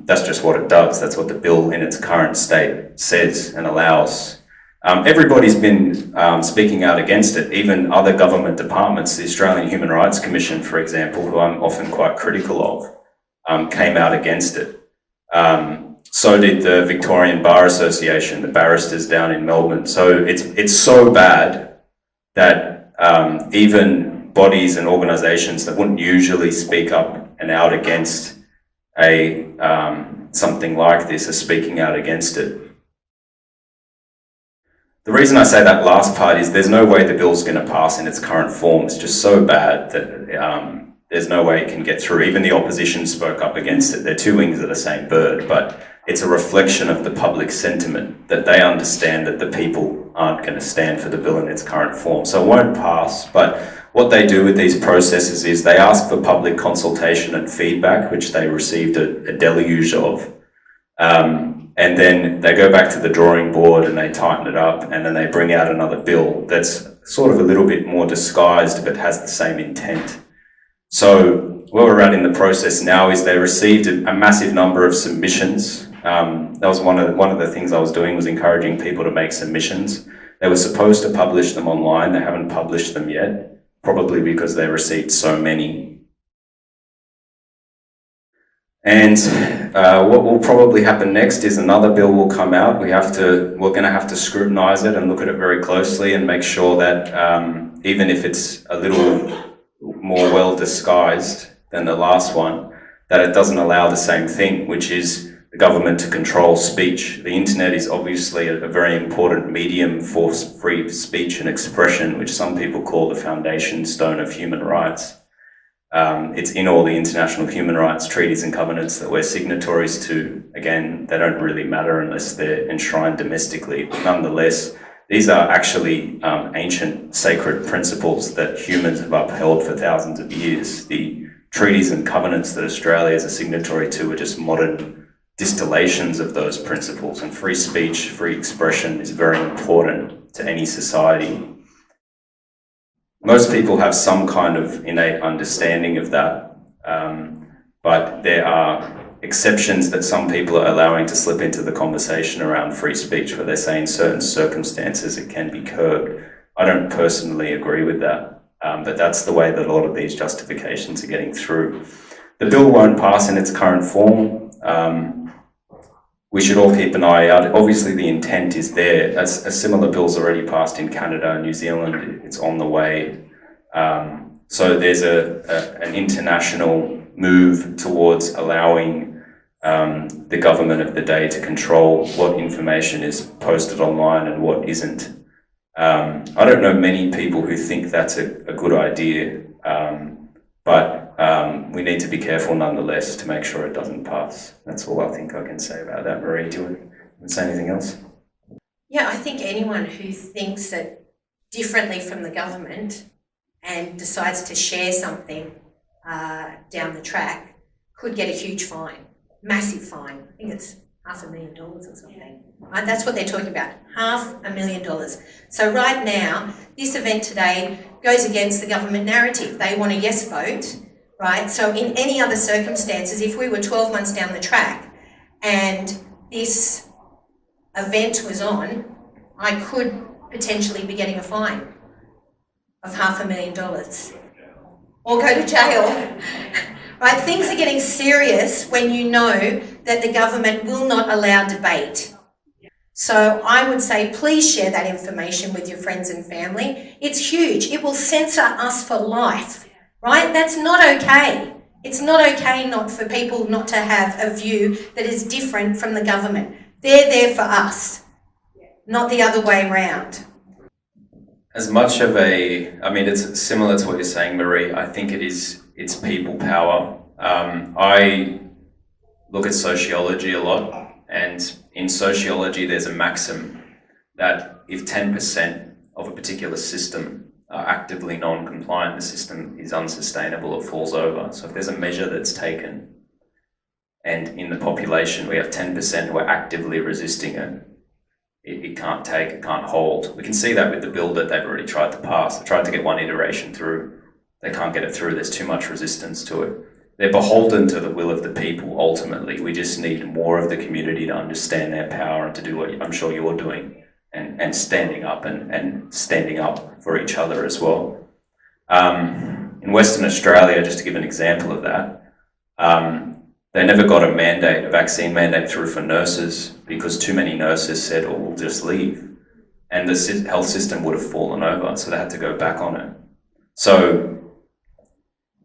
That's just what it does. That's what the bill in its current state says and allows. Everybody's been speaking out against it, even other government departments. The Australian Human Rights Commission, for example, who I'm often quite critical of, came out against it. So did the Victorian Bar Association, the barristers down in Melbourne. So it's so bad that even bodies and organisations that wouldn't usually speak up and out against something like this are speaking out against it. The reason I say that last part is there's no way the bill's going to pass in its current form. It's just so bad that there's no way it can get through. Even the opposition spoke up against it. They're two wings of the same bird, but it's a reflection of the public sentiment that they understand that the people aren't going to stand for the bill in its current form. So it won't pass, but what they do with these processes is they ask for public consultation and feedback, which they received a deluge of. And then they go back to the drawing board and they tighten it up, and then they bring out another bill that's sort of a little bit more disguised but has the same intent. So where we're at in the process now is they received a massive number of submissions. That was one of the things I was doing, was encouraging people to make submissions. They were supposed to publish them online. They haven't published them yet, probably because they received so many. And what will probably happen next is another bill will come out. We're going to have to scrutinise it and look at it very closely and make sure that even if it's a little more well disguised than the last one, that it doesn't allow the same thing, which is the government to control speech. The internet is obviously a very important medium for free speech and expression, which some people call the foundation stone of human rights. It's in all the international human rights treaties and covenants that we're signatories to. Again, they don't really matter unless they're enshrined domestically, but nonetheless, these are actually ancient sacred principles that humans have upheld for thousands of years. The treaties and covenants that Australia is a signatory to are just modern distillations of those principles, and free speech, free expression is very important to any society. Most people have some kind of innate understanding of that, but there are exceptions that some people are allowing to slip into the conversation around free speech, where they're saying in certain circumstances it can be curbed. I don't personally agree with that, but that's the way that a lot of these justifications are getting through. The bill won't pass in its current form. We should all keep an eye out. Obviously, the intent is there. A similar bill's already passed in Canada and New Zealand. It's on the way. So there's an international move towards allowing the government of the day to control what information is posted online and what isn't. I don't know many people who think that's a good idea, but we need to be careful nonetheless to make sure it doesn't pass. That's all I think I can say about that. Marie, do you want to say anything else? Yeah, I think anyone who thinks that differently from the government and decides to share something down the track could get a huge fine, massive fine. I think it's $500,000 or something. Right? That's what they're talking about, $500,000. So right now, this event today goes against the government narrative. They want a yes vote, right? So in any other circumstances, if we were 12 months down the track and this event was on, I could potentially be getting a fine of $500,000 or go to jail. Right? Things are getting serious when you know that the government will not allow debate. So I would say please share that information with your friends and family. It's huge. It will censor us for life, right? That's not okay. It's not okay not for people not to have a view that is different from the government. They're there for us, not the other way around. As much of it's similar to what you're saying, Marie. I think it's people power. I look at sociology a lot, and in sociology there's a maxim that if 10% of a particular system are actively non-compliant, the system is unsustainable or falls over. So if there's a measure that's taken, and in the population we have 10% who are actively resisting it, it can't hold. We can see that with the bill that they've already tried to pass. They tried to get one iteration through. They can't get it through. There's too much resistance to it. They're beholden to the will of the people, ultimately. We just need more of the community to understand their power and to do what I'm sure you're doing, and standing up and standing up for each other as well. In Western Australia, just to give an example of that, they never got a vaccine mandate through for nurses because too many nurses said, oh, we'll just leave. And the health system would have fallen over, so they had to go back on it. So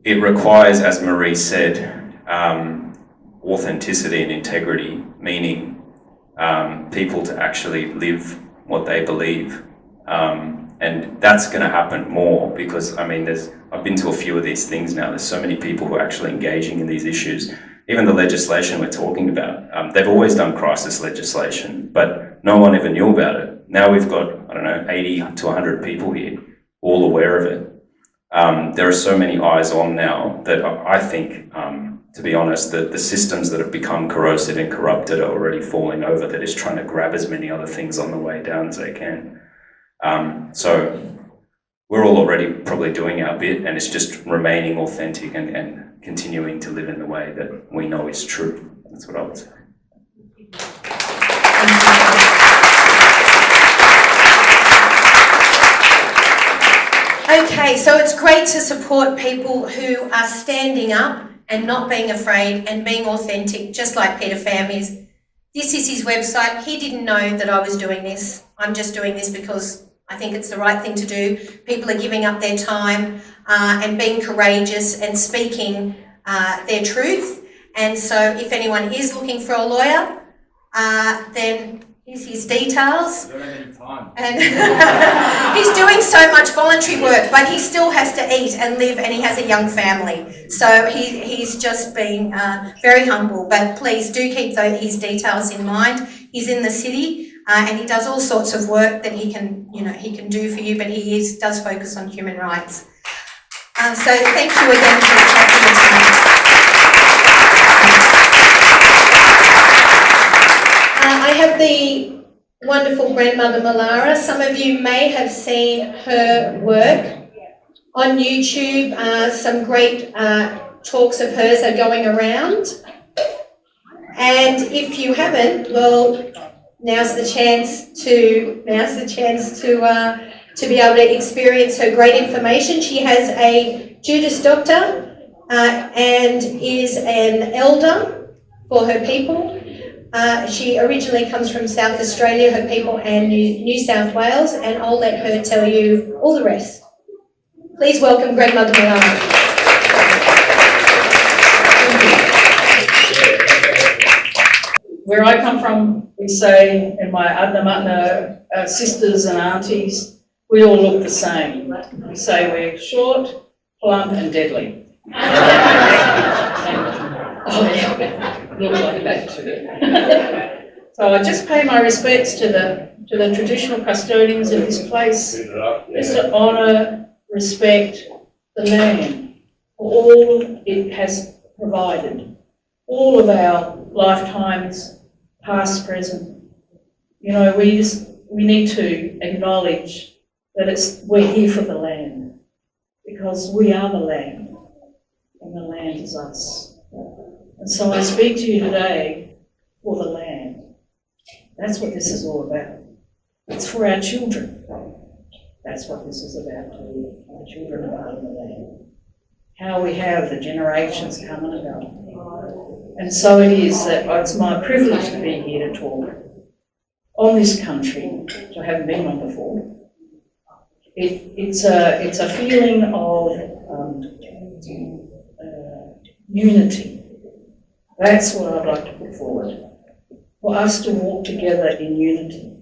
it requires, as Marie said, authenticity and integrity, meaning people to actually live what they believe. And that's going to happen more because, I've been to a few of these things now. There's so many people who are actually engaging in these issues. Even the legislation we're talking about, they've always done crisis legislation, but no one ever knew about it. Now we've got, 80 to 100 people here, all aware of it. There are so many eyes on now that I think, to be honest, that the systems that have become corrosive and corrupted are already falling over. They're just trying to grab as many other things on the way down as they can. So we're all already probably doing our bit, and it's just remaining authentic and continuing to live in the way that we know is true. That's what I would say. Okay, so it's great to support people who are standing up and not being afraid and being authentic, just like Peter Pham is. This is his website. He didn't know that I was doing this. I'm just doing this because I think it's the right thing to do. People are giving up their time and being courageous and speaking their truth. And so if anyone is looking for a lawyer, then here's his details. And he's doing so much voluntary work, but he still has to eat and live, and he has a young family. So he's just being very humble, but please do keep his details in mind. He's in the city and he does all sorts of work that he can do for you, but he does focus on human rights. So thank you again for taking the time. I have the wonderful grandmother Malara. Some of you may have seen her work on YouTube. Some great talks of hers are going around. And if you haven't, well, now's the chance to be able to experience her great information. She has a Juris Doctor and is an elder for her people. She originally comes from South Australia, her people, and New South Wales, and I'll let her tell you all the rest. Please welcome Grandmother Malara. Where I come from, we say, in my Adna sisters and aunties, we all look the same. We say we're short, plump and deadly. Oh yeah, look like that too. So I just pay my respects to the traditional custodians of this place, just to honour, respect the land for all it has provided, all of our lifetimes, past, present. You know, we need to acknowledge that we're here for the land, because we are the land, and the land is us. And so I speak to you today for the land. That's what this is all about. It's for our children. That's what this is about, too. Our children are part of the land. How we have the generations coming and going. And so it is that it's my privilege to be here to talk on this country, which I haven't been on before. It's a feeling of unity. That's what I'd like to put forward. For us to walk together in unity.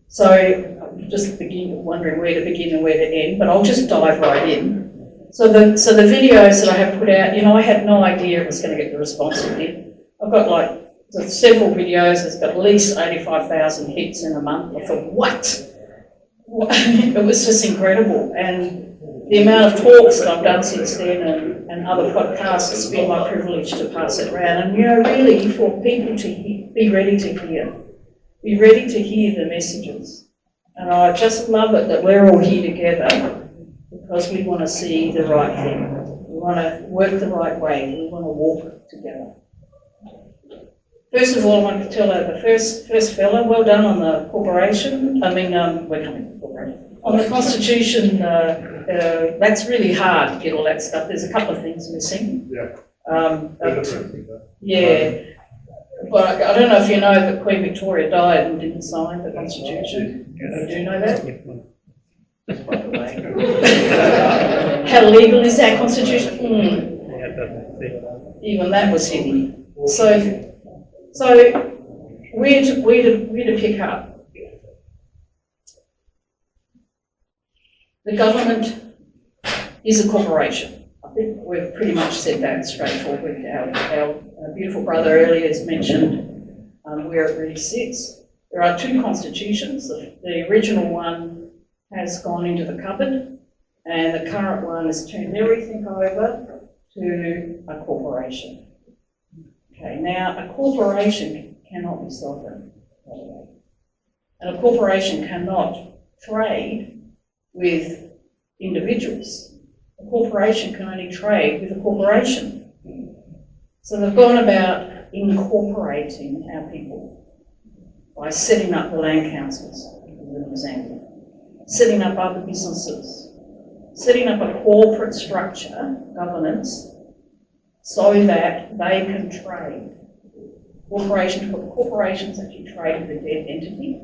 So I'm just wondering where to begin and where to end, but I'll just dive right in. So the videos that I have put out, you know, I had no idea it was going to get the response it did. I've got like several videos that's got at least 85,000 hits in a month. I thought, what? It was just incredible. And the amount of talks that I've done since then and other podcasts, it's been my privilege to pass it around. And, you know, really for people to be ready to hear. Be ready to hear the messages. And I just love it that we're all here together because we want to see the right thing. We want to work the right way. We want to walk together. First of all, I want to tell the first fella, well done on the corporation. We're coming to the corporation. On the Constitution, that's really hard to get all that stuff. There's a couple of things missing. Yeah. But I don't know if you know that Queen Victoria died and didn't sign the Constitution. You do know that? How legal is our Constitution? Even that was hidden. So where to pick up? The government is a corporation. I think we've pretty much said that straightforward. Our beautiful brother earlier has mentioned where it really sits. There are two constitutions. The original one has gone into the cupboard, and the current one has turned everything over to a corporation. Okay, now a corporation cannot be sovereign, by the way. And a corporation cannot trade with individuals. A corporation can only trade with a corporation. So they've gone about incorporating our people by setting up the land councils, as an example, setting up other businesses, setting up a corporate structure, governance, so that they can trade. Corporations actually trade with a dead entity.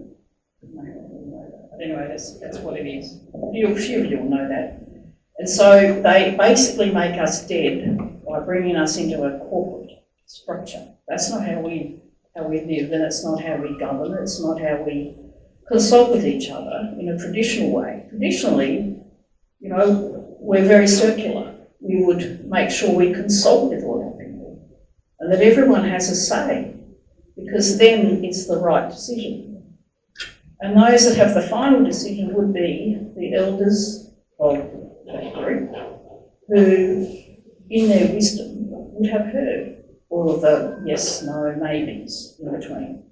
But anyway, that's what it is. Few of you will know that. And so they basically make us dead by bringing us into a corporate structure. That's not how we live, and it's not how we govern, it's not how we consult with each other in a traditional way. Traditionally, you know, we're very circular. We would make sure we consult with all our people and that everyone has a say, because then it's the right decision. And those that have the final decision would be the elders of that group, who, in their wisdom, would have heard all of the yes, no, maybes in between.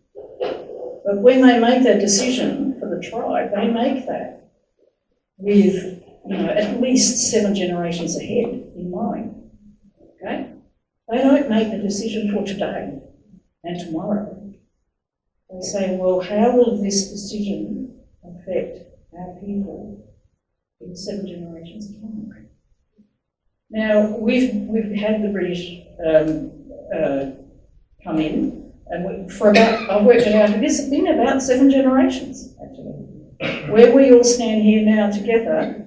But when they make their decision for the tribe, they make that with, you know, at least 7 generations ahead in mind. Okay? They don't make the decision for today and tomorrow. They say, well, how will this decision affect our people in 7 generations' time? Now, we've had the British come in, and I've worked it out, it's been about 7 generations, actually. Where we all stand here now together,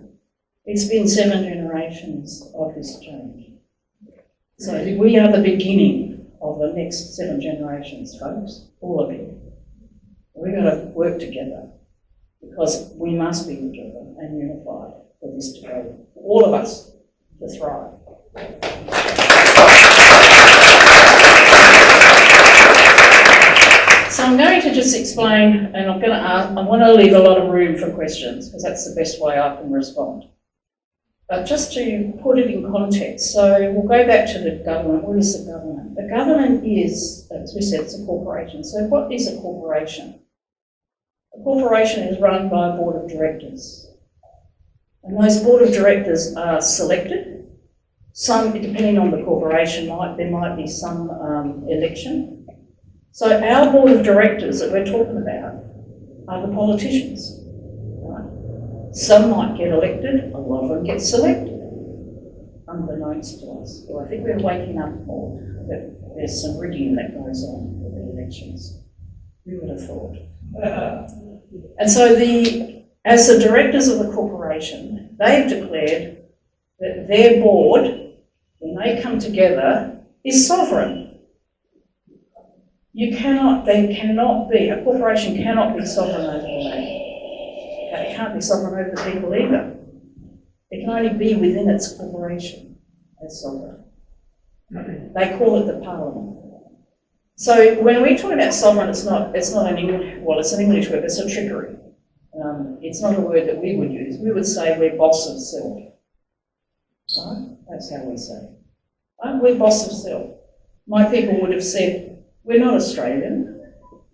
it's been 7 generations of this change. So we are the beginning of the next 7 generations, folks, all of you. We've got to work together, because we must be together and unified for this to go, for all of us to thrive. So I'm going to just explain, and I want to leave a lot of room for questions, because that's the best way I can respond. But just to put it in context, so we'll go back to the government. What is the government? The government is, as we said, it's a corporation. So what is a corporation? A corporation is run by a board of directors. And those board of directors are selected. Some, depending on the corporation, there might be some election. So our board of directors that we're talking about are the politicians. Right? Some might get elected, a lot of them get selected, unbeknownst to us. So I think we're waking up more that there's some rigging that goes on with the elections. Who would have thought? And so as the directors of the corporation, they've declared that their board, when they come together, is sovereign. A corporation cannot be sovereign over the land. It can't be sovereign over the people either. It can only be within its corporation as sovereign. They call it the parliament. So when we talk about sovereign, it's not an English, well, it's an English word, it's a trickery. It's not a word that we would use. We would say we're boss of self. Right? That's how we say it. Right? We're boss of self. My people would have said, we're not Australian.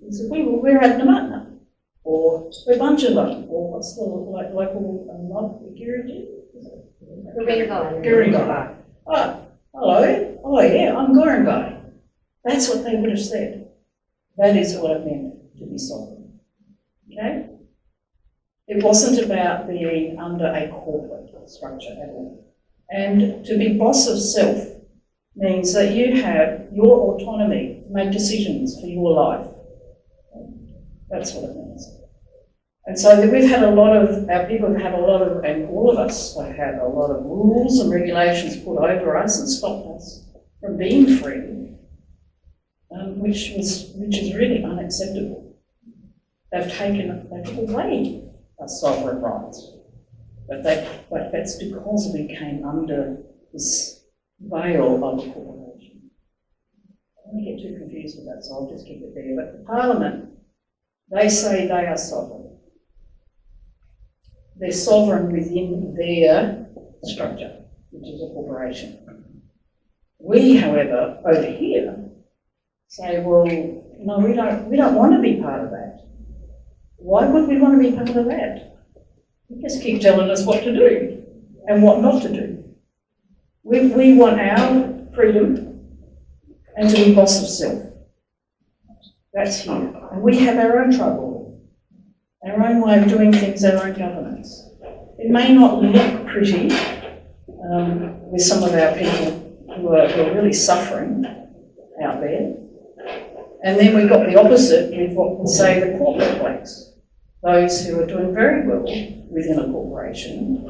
They said, we're Adnyamatna, or we're Bunjalung, or what's the local Guringai. Oh, hello. Oh yeah, I'm Guringai. That's what they would have said. That is what it meant to be sovereign. Okay? It wasn't about being under a corporate structure at all. And to be boss of self means that you have your autonomy to make decisions for your life. That's what it means. And so we've had our people have had a lot of, and all of us have had a lot of rules and regulations put over us and stopped us from being free, which is really unacceptable. They've taken away our sovereign rights, but that's because we came under this veil of the corporation. I don't get too confused with that, so I'll just keep it there. But the Parliament, they say they are sovereign. They're sovereign within their structure, which is a corporation. We, however, over here, say, well, no, we don't want to be part of that. Why would we want to be part of that? You just keep telling us what to do and what not to do. We want our freedom and to be boss of self. That's here. And we have our own trouble, our own way of doing things, our own governance. it may not look pretty with some of our people who are really suffering out there. And then we've got the opposite with what we say the corporate blacks, those who are doing very well within a corporation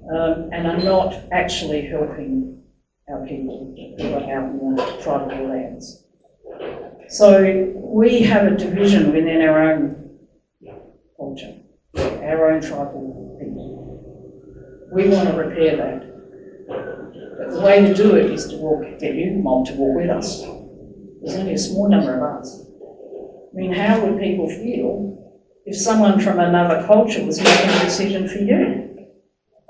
and are not actually helping our people who are out in the tribal lands. So we have a division within our own culture, our own tribal people. We want to repair that. But the way to do it is to get you mob to walk with us. There's only a small number of us. I mean, how would people feel if someone from another culture was making a decision for you?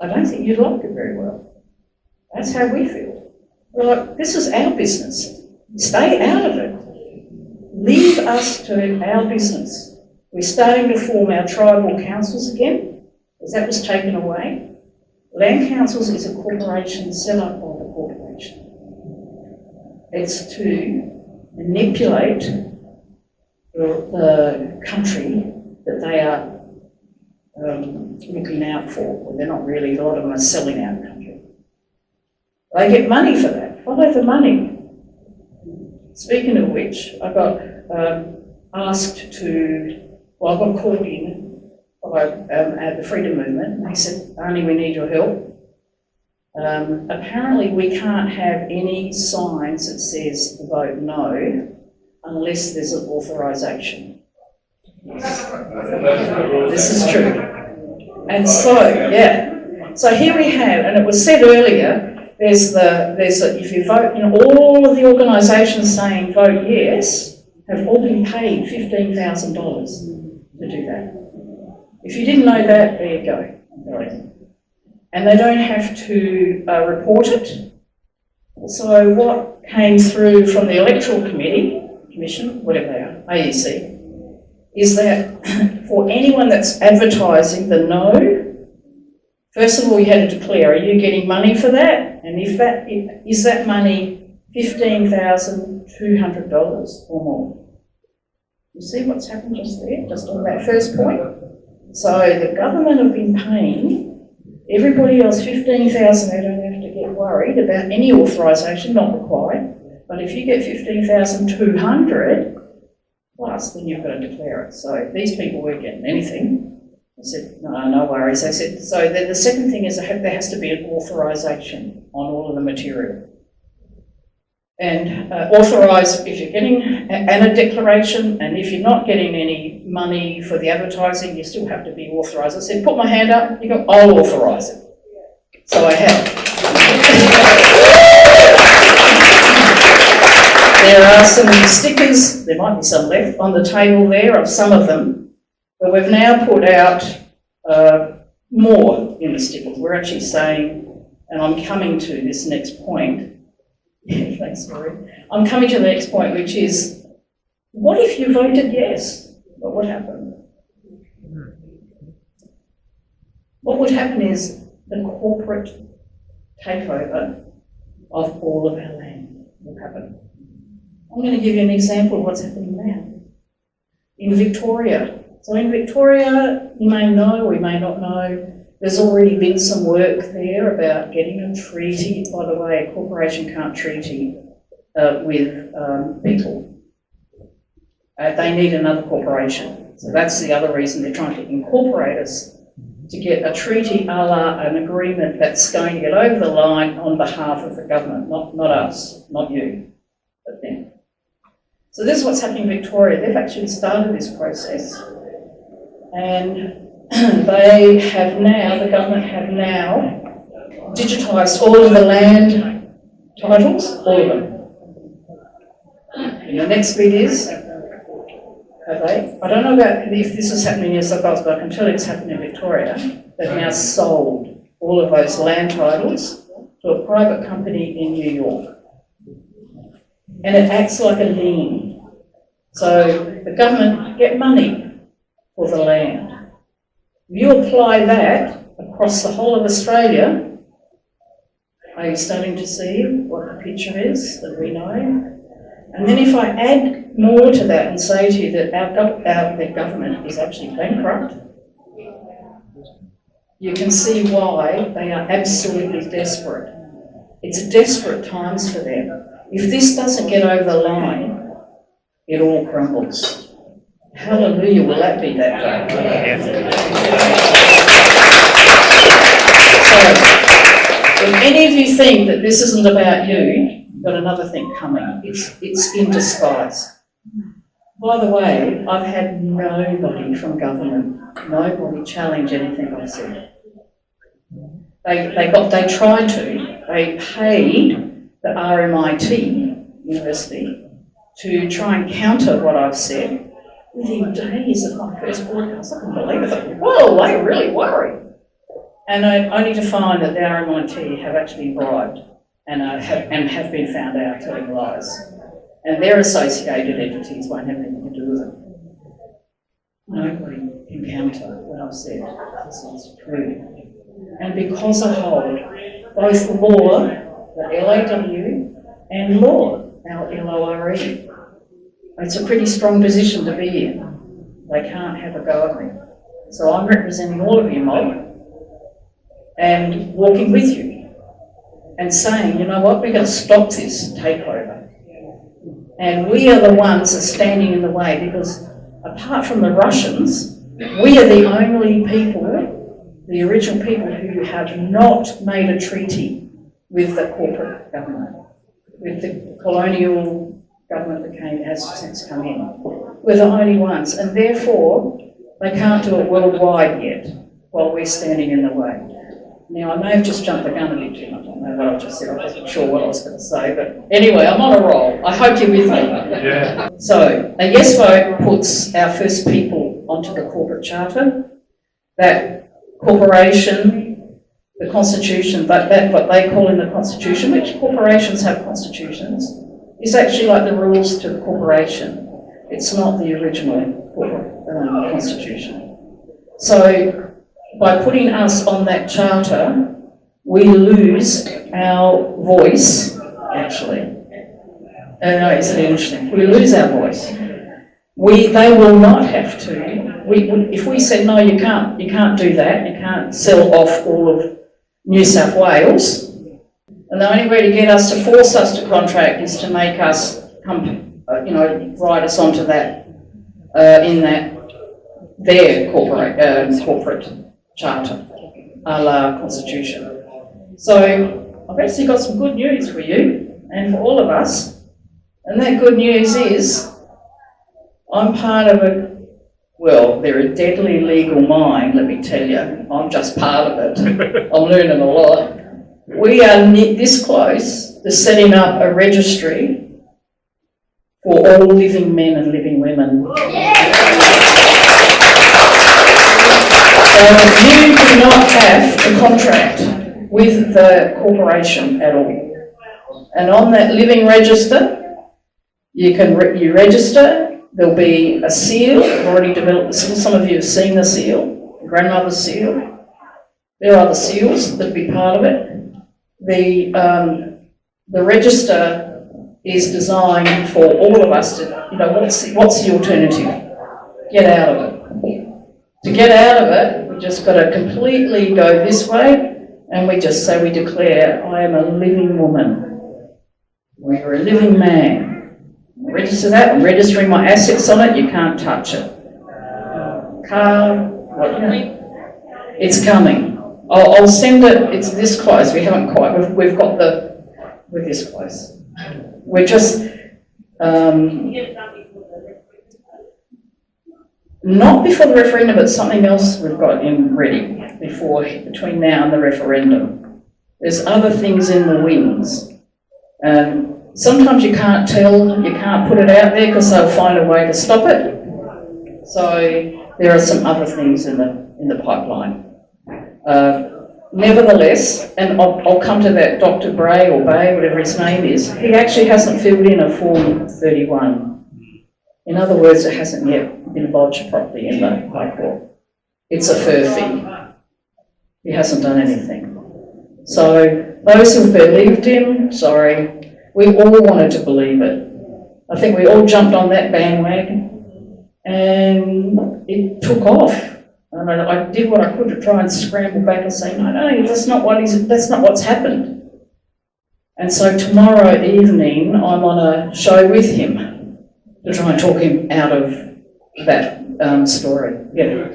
I don't think you'd like it very well. That's how we feel. We're like, this is our business. Stay out of it. Leave us to our business. We're starting to form our tribal councils again, because that was taken away. Land councils is a corporation set up by the corporation. It's to manipulate the country that they are looking out for. Well, they're not really, a lot of them are selling out the country. They get money for that. Follow the money. Speaking of which, I got asked to, well, I got called in at the Freedom Movement, and they said, Arnie, we need your help. Apparently we can't have any signs that says vote no unless there's an authorisation. This is true. And so, yeah. So here we have, and it was said earlier, if you vote, all of the organisations saying vote yes have all been paid $15,000 to do that. If you didn't know that, there you go. And they don't have to report it. So what came through from the Electoral Commission, whatever they are, AEC, is that for anyone that's advertising the no, first of all, you had to declare, are you getting money for that? And is that money $15,200 or more? You see what's happened just there, just on that first point? So the government have been paying everybody else $15,000. They don't have to get worried about any authorisation, not required. But if you get $15,200 plus, then you've got to declare it. So these people weren't getting anything. I said, no worries. They said, so the second thing is there has to be an authorisation on all of the material. And authorise if you're getting a declaration, and if you're not getting any money for the advertising, you still have to be authorised. I said, put my hand up, you go, I'll authorise it. So I have. There are some stickers, there might be some left on the table there of some of them. But we've now put out more in the stickers. We're actually saying, and I'm coming to this next point. Thanks, Rory. I'm coming to the next point, which is, what if you voted yes? What would happen? What would happen is the corporate takeover of all of our land will happen. I'm going to give you an example of what's happening now. In Victoria. So in Victoria, you may know or you may not know, there's already been some work there about getting a treaty. By the way, a corporation can't treaty with people. They need another corporation. So that's the other reason they're trying to incorporate us, to get a treaty a la an agreement that's going to get over the line on behalf of the government, not us, not you, but them. So this is what's happening in Victoria. They've actually started this process. And they have now, the government have now digitised all of the land titles, all of them. And the next bit is, have they? I don't know about if this is happening in New South Wales, but I can tell you it's happening in Victoria. They've now sold all of those land titles to a private company in New York. And it acts like a lien. So the government get money for the land. If you apply that across the whole of Australia, are you starting to see what the picture is that we know? And then if I add more to that and say to you that the government is actually bankrupt, you can see why they are absolutely desperate. It's desperate times for them. If this doesn't get over the line, it all crumbles. Hallelujah, will that be that day? So, if any of you think that this isn't about you, you've got another thing coming. It's in disguise. By the way, I've had nobody from government, nobody challenge anything I've said. They tried to. They paid the RMIT University to try and counter what I've said. Within days of my first broadcast, I couldn't believe it. I thought, whoa, they really worry. And only to find that the RMIT have actually been bribed and have been found out telling lies. And their associated entities won't have anything to do with it. Nobody can counter what I've said. This is true. And because I hold both law, the LAW, and law, LORE, it's a pretty strong position to be in. They can't have a go at me. So I'm representing all of you, mob, and walking with you and saying, you know what, we're going to stop this takeover. And we are the ones that are standing in the way, because apart from the Russians, we are the only people, the original people, who have not made a treaty with the corporate government, with the colonial government that has since come in. We're the only ones, and therefore they can't do it worldwide yet while we're standing in the way. Now, I may have just jumped the gun a bit too much. I don't know what I just said. I wasn't sure what I was going to say, but anyway, I'm on a roll. I hope you're with me. Yeah. So, a yes vote puts our first people onto the corporate charter. That corporation, the constitution, but that what they call in the constitution, which corporations have constitutions, is actually like the rules to the corporation. It's not the original corporate constitution. So, by putting us on that charter, we lose our voice, actually. No, isn't it interesting? We lose our voice. They will not have to. If we said, no, you can't do that, you can't sell off all of New South Wales, and the only way to get us to force us to contract is to make us write us onto that, in their corporate charter, a la Constitution. So I've actually got some good news for you and for all of us, and that good news is I'm part of they're a deadly legal mind, let me tell you. I'm just part of it. I'm learning a lot. We are this close to setting up a registry for all living men and living women. So you do not have to contract with the corporation at all. And on that living register, you register. There'll be a seal. I've already developed the seal. Some of you have seen the seal, the grandmother's seal. There are the seals that be part of it. The register is designed for all of us to, what's the alternative? Get out of it. To get out of it, we just got to completely go this way, and we just say, we declare, I am a living woman. We're a living man. Register that. I'm registering my assets on it. You can't touch it. Car, it's coming. I'll send it. It's this close. We haven't quite. We've got we're this close. We're just not before the referendum, but something else we've got ready between now and the referendum. There's other things in the wings. Sometimes you can't tell, you can't put it out there because they'll find a way to stop it. So there are some other things in the pipeline. Nevertheless, and I'll come to that Dr. Bray or Bay, whatever his name is, he actually hasn't filled in a Form 31. In other words, it hasn't yet been lodged properly in the High Court. It's a furphy. He hasn't done anything. So those who've believed him, sorry, we all wanted to believe it. I think we all jumped on that bandwagon and it took off. And I did what I could to try and scramble back and say, no, that's not what's happened. And so tomorrow evening, I'm on a show with him to try and talk him out of that story. Yeah.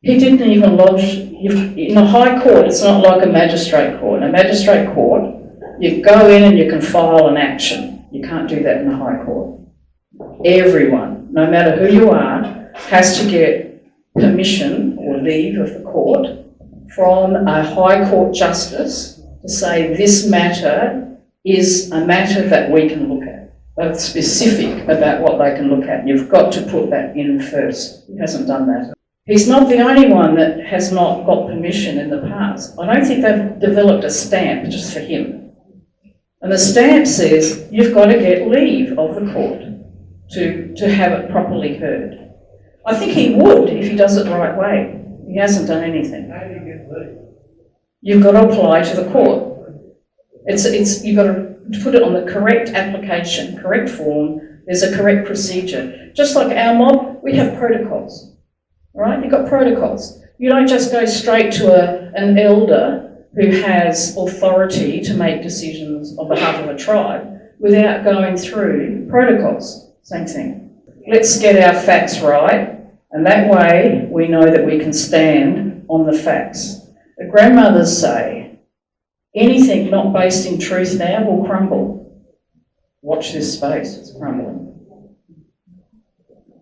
He didn't even lodge, in a high court, it's not like a magistrate court. In a magistrate court, you go in and you can file an action. You can't do that in a high court. Everyone, no matter who you are, has to get permission or leave of the court from a high court justice to say this matter is a matter that we can look at. That's specific about what they can look at. You've got to put that in first. He hasn't done that. He's not the only one that has not got permission in the past. I don't think they've developed a stamp just for him. And the stamp says you've got to get leave of the court to have it properly heard. I think he would if he does it the right way. He hasn't done anything. How do you get leave? You've got to apply to the court. You've got to put it on the correct application, correct form. There's a correct procedure. Just like our mob, we have protocols. Right? You've got protocols. You don't just go straight to an elder who has authority to make decisions on behalf of a tribe without going through protocols. Same thing. Let's get our facts right, and that way we know that we can stand on the facts. The grandmothers say, anything not based in truth now will crumble. Watch this space, it's crumbling.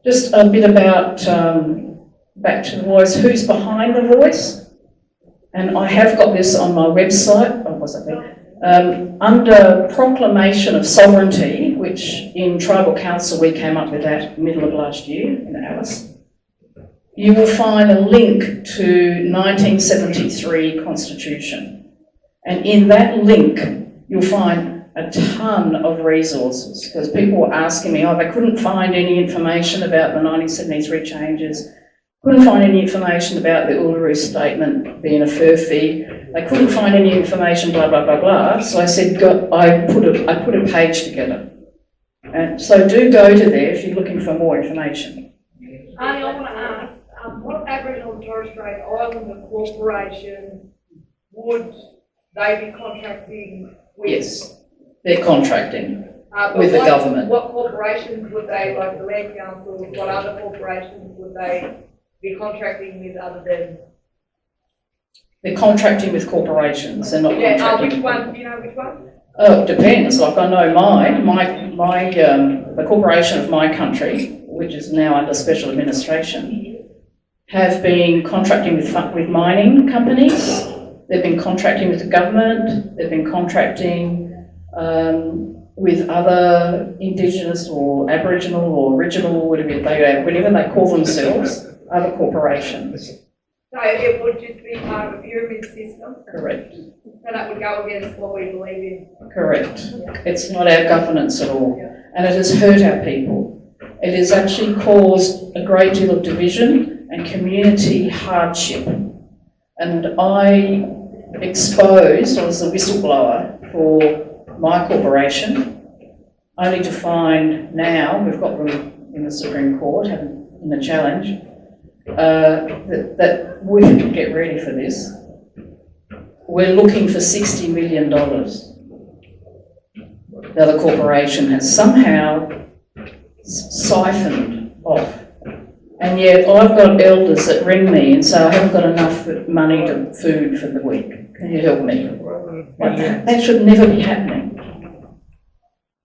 Just a bit about, back to the voice, who's behind the voice? And I have got this on my website. Oh, what's that there? Under Proclamation of Sovereignty, which in Tribal Council we came up with that middle of last year in Alice, you will find a link to 1973 Constitution. And in that link, you'll find a ton of resources, because people were asking me, they couldn't find any information about the 1973 changes, couldn't find any information about the Uluru Statement being a furphy, they couldn't find any information, blah, blah, blah, blah. So I said, I put a page together. And so do go to there if you're looking for more information. I want to ask, what Aboriginal and Torres Strait Islander corporation would they be contracting with? Yes, they're contracting But with the government. What corporations would they, like the Land Council, what other corporations would they be contracting with other than? They're contracting with corporations, they're not contracting. Which one, do you know which one? Oh, it depends. Like I know the corporation of my country, which is now under special administration, have been contracting with mining companies. They've been contracting with the government. They've been contracting with other Indigenous or Aboriginal or Original, whatever they call themselves, other corporations. So it would just be part of a pyramid system? Correct. So that would go against what we believe in? Correct. It's not our governance at all. And it has hurt our people. It has actually caused a great deal of division and community hardship. And I was a whistleblower for my corporation, only to find now, we've got them in the Supreme Court, in the challenge, that we didn't get ready for this. We're looking for $60 million. Now the corporation has somehow siphoned off. And yet I've got elders that ring me and say, I haven't got enough money to food for the week. Can you help me? That should never be happening.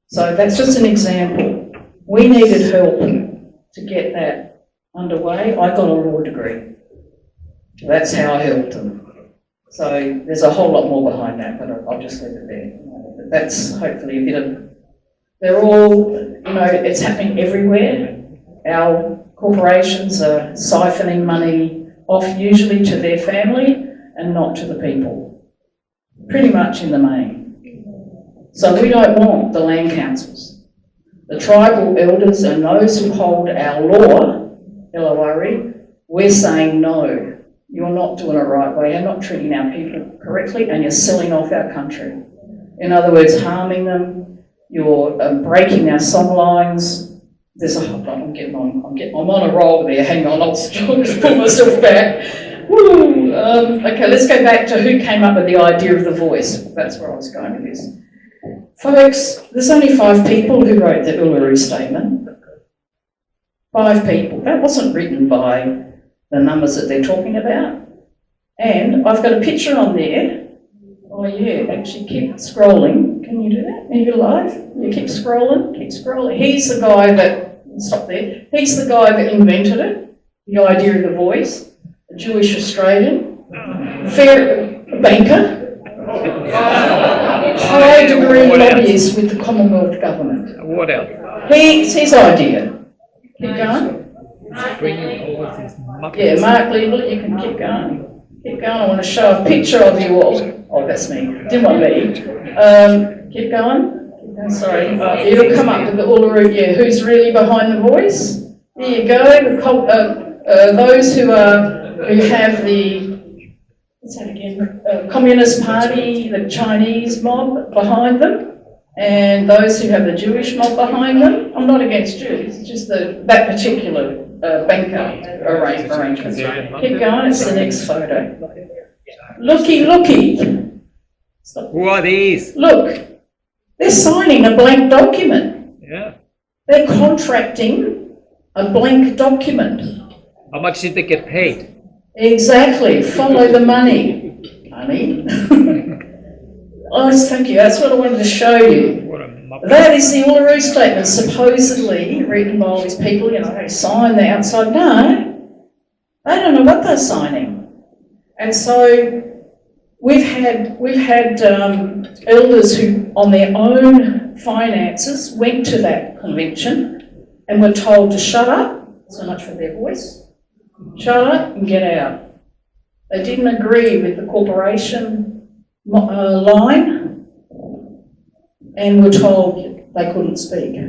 So that's just an example. We needed help to get that underway. I got a law degree. That's how I helped them. So there's a whole lot more behind that, but I'll just leave it there. But that's hopefully a bit of, they're all, it's happening everywhere. Our corporations are siphoning money off usually to their family and not to the people, pretty much in the main. So we don't want the land councils. The tribal elders and those who hold our law, LORE, we're saying no, you're not doing it right way, you're not treating our people correctly and you're selling off our country. In other words, harming them, you're breaking our song lines, there's a, I'm on a roll there, hang on, I'll just pull myself back. Woo! Okay, let's go back to who came up with the idea of the voice. That's where I was going with this. Folks, there's only 5 people who wrote the Uluru Statement. 5 people. That wasn't written by the numbers that they're talking about. And I've got a picture on there. Oh yeah, actually keep scrolling. Can you do that? Are you live? You keep scrolling, keep scrolling. He's the guy that, stop there. He's the guy that invented it, the idea of the voice, a Jewish Australian, fair banker, high degree lobbyist with the Commonwealth government. What else? It's his idea. Keep going. Bringing all of these muppets. Yeah, Mark Liebel, you can keep going. Keep going. I want to show a picture of you all. Oh, that's me. Didn't want me. Keep going. Keep going. Sorry. It'll come up with the Uluru. Yeah, who's really behind the voice? There you go. Those who have the, what's that again? Communist Party, the Chinese mob behind them, and those who have the Jewish mob behind them. I'm not against Jews. It's just that particular banker arrangement. Keep going. It's the next photo. Looky. Stop. Who are these? Look, they're signing a blank document. Yeah. They're contracting a blank document. How much did they get paid? Exactly. Follow the money. Honey. Oh, thank you. That's what I wanted to show you. What a muppet. That is the Uluru Statement, supposedly written by all these people, they sign the outside. No, they don't know what they're signing. And so we've had elders who, on their own finances, went to that convention and were told to shut up, so much for their voice, shut up and get out. They didn't agree with the corporation line and were told they couldn't speak.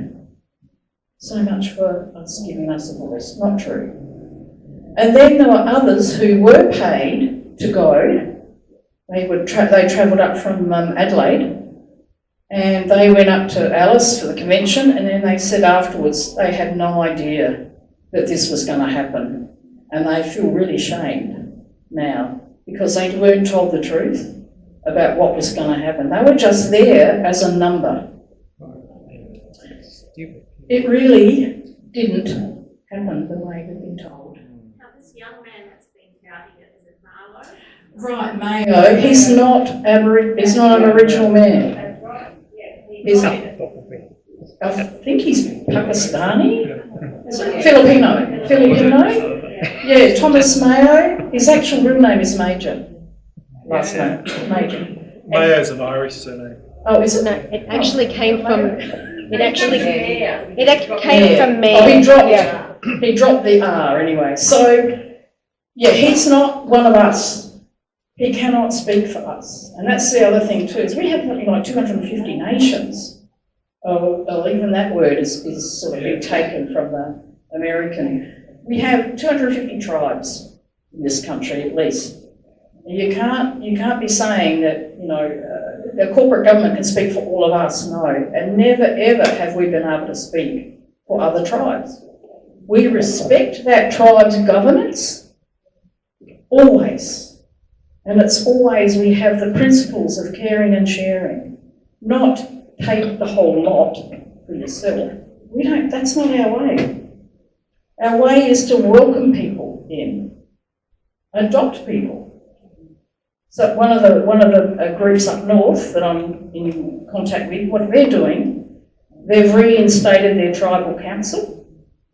So much for us giving us a voice. Not true. And then there were others who were paid to go. They travelled up from Adelaide, and they went up to Alice for the convention, and then they said afterwards they had no idea that this was going to happen, and they feel really shamed now because they weren't told the truth about what was going to happen. They were just there as a number. Stupid. It really didn't happen the way we've been told. Now, this young man that's been touted, is it Marlo? Right, Mayo. He's not an Aboriginal man. That's right, yeah. Is he? I think he's Pakistani. Is it? Filipino? Yeah, Thomas Mayo. His actual real name is Major. Last name, Major. Mayo's an Irish surname. Oh, is it? No, it actually came from, Yeah. from me. Oh, he dropped the R anyway. So, yeah, he's not one of us. He cannot speak for us. And that's the other thing too, is we have something like 250 nations. Oh, even that word is sort of been taken from the American. We have 250 tribes in this country at least. You can't be saying that, the corporate government can speak for all of us. No, and never ever have we been able to speak for other tribes. We respect that tribe's governance, always. And it's always we have the principles of caring and sharing, not take the whole lot for yourself. That's not our way. Our way is to welcome people in, adopt people. So one of the groups up north that I'm in contact with, what they're doing, they've reinstated their tribal council,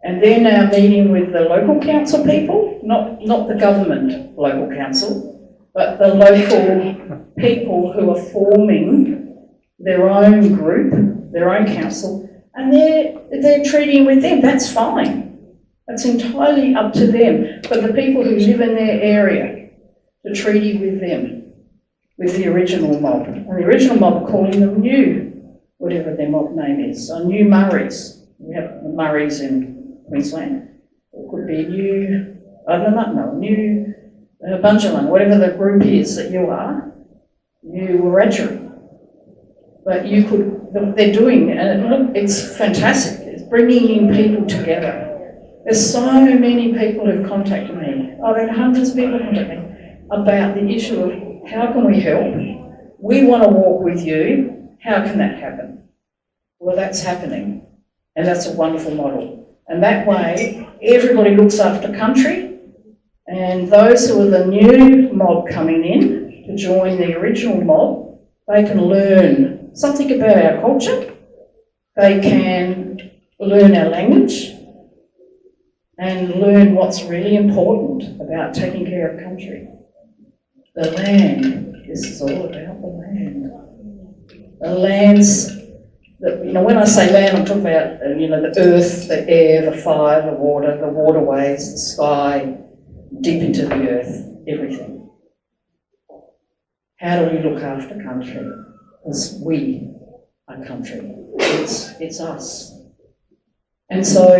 and they're now meeting with the local council people, not the government local council, but the local people who are forming their own group, their own council, and they're treating with them. That's fine. That's entirely up to them. But the people who live in their area, the treaty with them, with the original mob. And the original mob are calling them new, whatever their mob name is. So new Murrays. We have the Murrays in Queensland. It could be new Bunjalung, whatever the group is that you are, new Wiradjuri. But they're doing, and it's fantastic. bringing in people together. There's so many people who've contacted me. I've had hundreds of people contact me about the issue of how can we help? We want to walk with you. How can that happen? Well, that's happening, and that's a wonderful model. And that way, everybody looks after country, and those who are the new mob coming in to join the original mob, they can learn something about our culture, they can learn our language, and learn what's really important about taking care of country. The land. This is all about the land. The lands, when I say land, I'm talking about, the earth, the air, the fire, the waterways, the sky, deep into the earth, everything. How do we look after country? Because we are country. It's us. And so,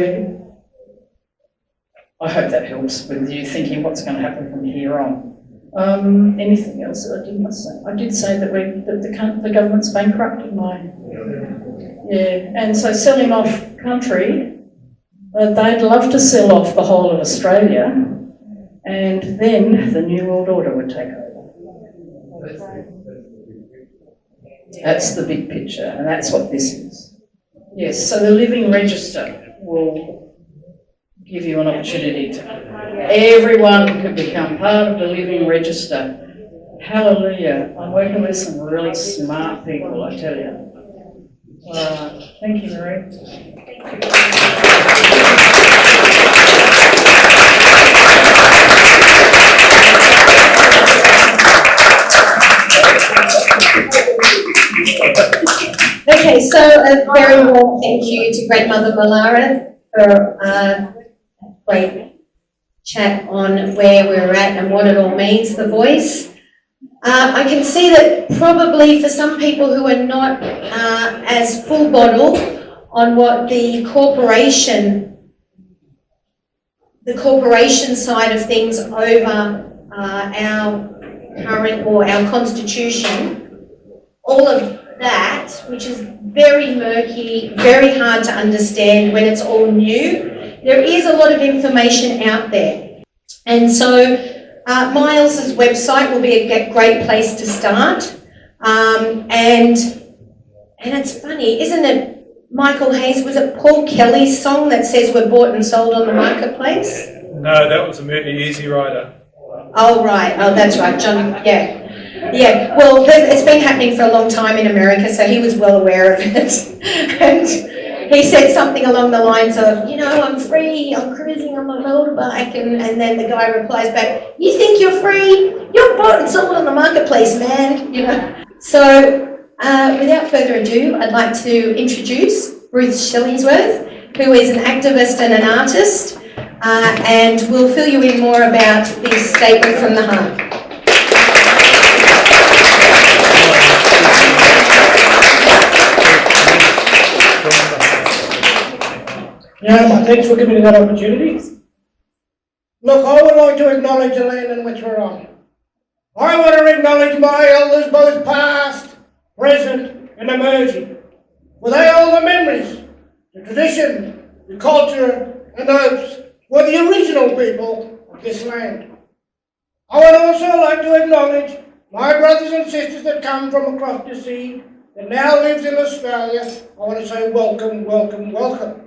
I hope that helps with you thinking what's going to happen from here on. Anything else that I didn't say? I did say that the government's bankrupted and so selling off country, they'd love to sell off the whole of Australia, and then the New World Order would take over. That's the big picture, and that's what this is. Yes, so the Living Register will give you an opportunity to, everyone could become part of the Living Register. Hallelujah. I'm working with some really smart people, I tell you. Thank you, Marie. Okay, so a very warm thank you to Great Mother Malara for a great chat on where we're at and what it all means, the voice. I can see that probably for some people who are not as full bottle on what the corporation side of things over our current or our constitution, all of that, which is very murky, very hard to understand when it's all new, there is a lot of information out there. And so Miles's website will be a great place to start. And it's funny, isn't it, Michael Hayes, was it Paul Kelly's song that says we're bought and sold on the marketplace? No, that was a movie, Easy Rider. Oh, right. Oh, that's right. John, yeah. Yeah, well, it's been happening for a long time in America, so he was well aware of it. And he said something along the lines of, I'm free, I'm cruising on my motorbike, and then the guy replies back, you think you're free? You're bought and sold on the marketplace, man, So, without further ado, I'd like to introduce Ruth Shillingsworth, who is an activist and an artist, and will fill you in more about this statement from the heart. Thanks for giving me that opportunity. Look, I would like to acknowledge the land in which we're on. I want to acknowledge my elders, both past, present, and emerging. For they hold the memories, the tradition, the culture, and hopes were the original people of this land. I would also like to acknowledge my brothers and sisters that come from across the sea that now lives in Australia. I want to say welcome, welcome, welcome.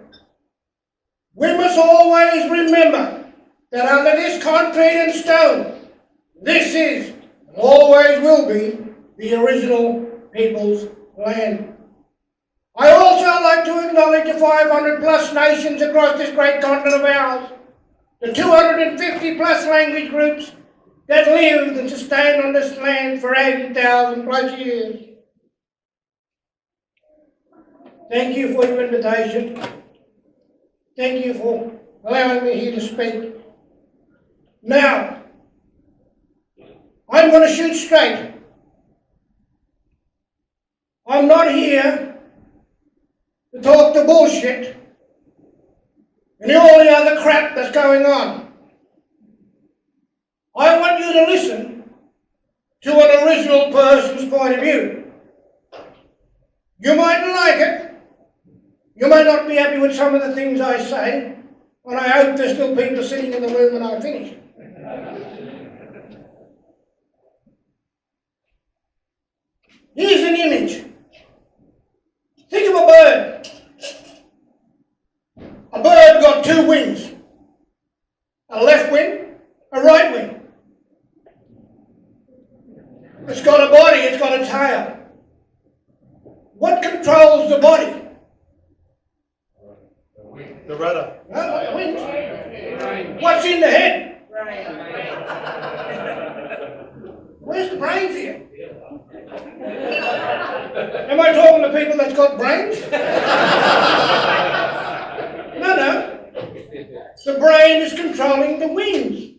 We must always remember that under this concrete and stone, this is, and always will be, the original people's land. I also like to acknowledge the 500 plus nations across this great continent of ours, the 250 plus language groups that lived and sustained on this land for 80,000 plus years. Thank you for your invitation. Thank you for allowing me here to speak. Now, I'm going to shoot straight. I'm not here to talk the bullshit and all the other crap that's going on. I want you to listen to an original person's point of view. You mightn't like it. You may not be happy with some of the things I say, and I hope there's still people sitting in the room when I finish. Here's an image. Think of a bird. A bird got two wings. A left wing, a right wing. It's got a body, it's got a tail. What controls the body? The rudder. No, not the wings. What's in the head? Where's the brains here? Am I talking to people that's got brains? No. The brain is controlling the wings.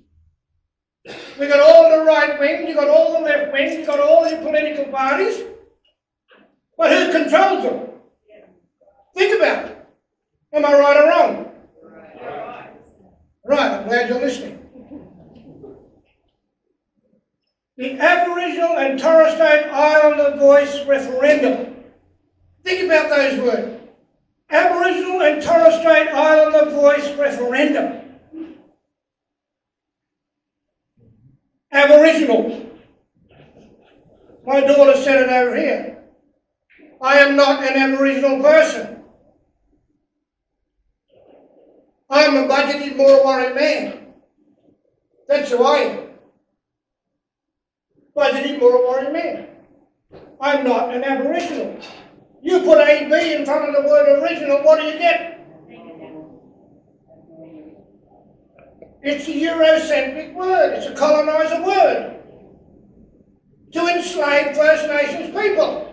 We've got all the right wings, you've got all the left wings, you've got all the political parties. But who controls them? Think about it. Am I right or wrong? Right, I'm glad you're listening. The Aboriginal and Torres Strait Islander voice referendum. Think about those words. Aboriginal and Torres Strait Islander voice referendum. Aboriginal. My daughter said it over here. I am not an Aboriginal person. I'm a budgeted Murrawari man. That's who I am. Budgeted Murrawari man. I'm not an Aboriginal. You put AB in front of the word original, what do you get? It's a Eurocentric word. It's a coloniser word. To enslave First Nations people.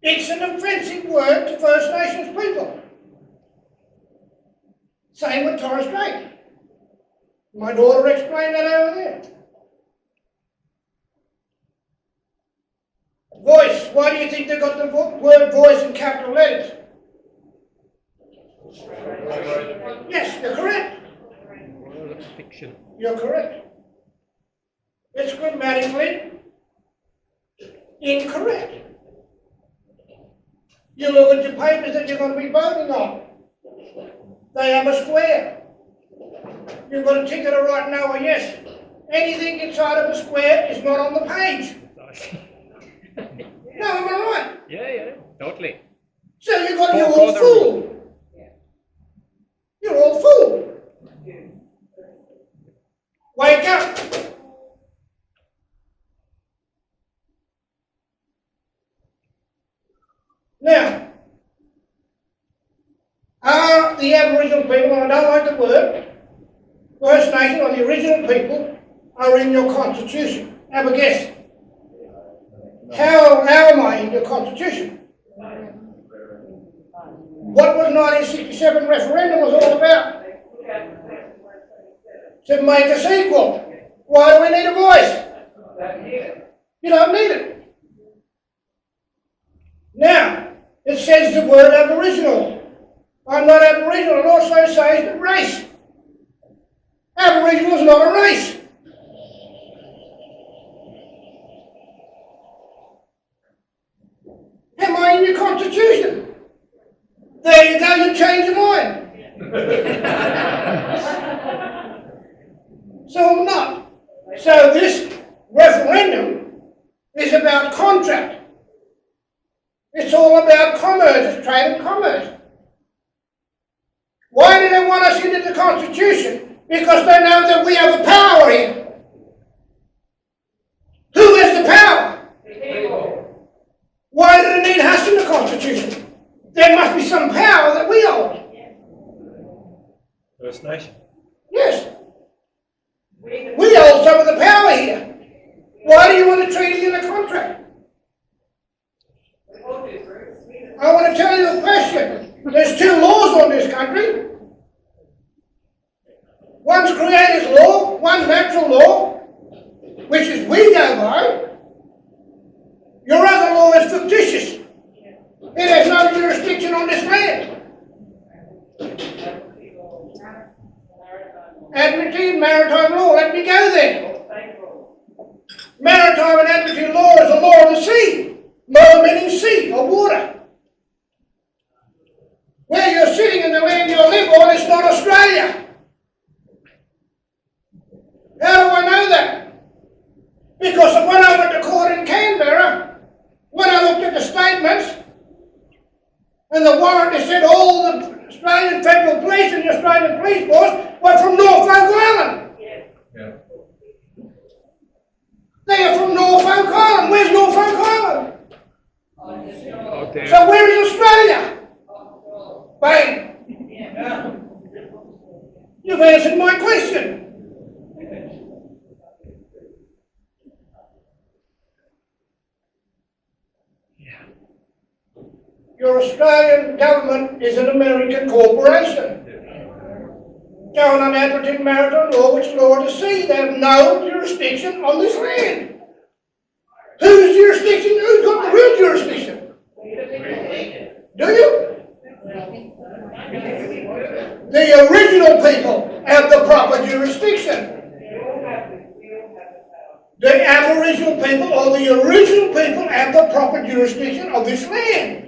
It's an offensive word to First Nations people. Same with Torres Strait. My daughter explained that over there. Voice. Why do you think they got the word voice in capital letters? Yes, you're correct. Fiction. You're correct. It's grammatically incorrect. You look at your papers that you're going to be voting on. They have a square. You've got a ticket of right no or yes. Anything inside of a square is not on the page. No, am I right? Yeah, totally. So you're all fooled. You're all fooled. Wake up. Now, are the Aboriginal people, and I don't like the word, First Nation or the original people, are in your constitution? Have a guess. How am I in your constitution? What was 1967 referendum was all about? To make us equal. Why do we need a voice? You don't need it. Now, it says the word Aboriginal. I'm not Aboriginal. It also says the race. Aboriginal is not a race. Am I in your constitution? There you go, you change your mind. So I'm not. So this referendum is about contract. It's all about commerce, it's trade and commerce. Why do they want us into the Constitution? Because they know that we have a power here. Who has the power? People. Why do they need us in the Constitution? There must be some power that we hold. First Nation. Yes. We hold some of the power here. Why do you want a treaty and a contract? I want to tell you a question. There's two laws on this country. One's creator's law, one's natural law, which is we go by. Your other law is fictitious. It has no jurisdiction on this land. Admiralty maritime law, let me go there. Maritime and admiralty law is a law of the sea. Law meaning sea or water. How do I know that? Because when I went to court in Canberra, when I looked at the statements, and the warrant that said all the Australian Federal Police and the Australian Police Force were from Norfolk Island. Yeah. They are from Norfolk Island. Where's Norfolk Island? Out there. So where is Australia? Bang. You've answered my question. Your Australian government is an American corporation. Going on Aboriginal maritime law, which law to see, they have no jurisdiction on this land. Whose jurisdiction? Who's got the real jurisdiction? Do you? The original people have the proper jurisdiction. The Aboriginal people or the original people have the proper jurisdiction of this land.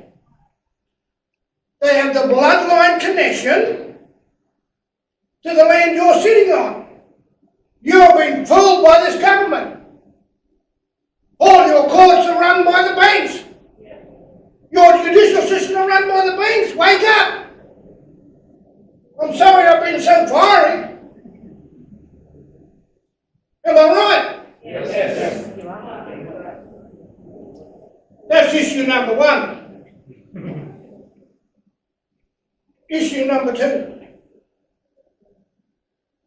They have the bloodline connection to the land you're sitting on. You've been fooled by this government. All your courts are run by the banks. Your judicial system are run by the banks. Wake up! I'm sorry I've been so fiery. Am I right? Yes. That's issue number one. Issue number two.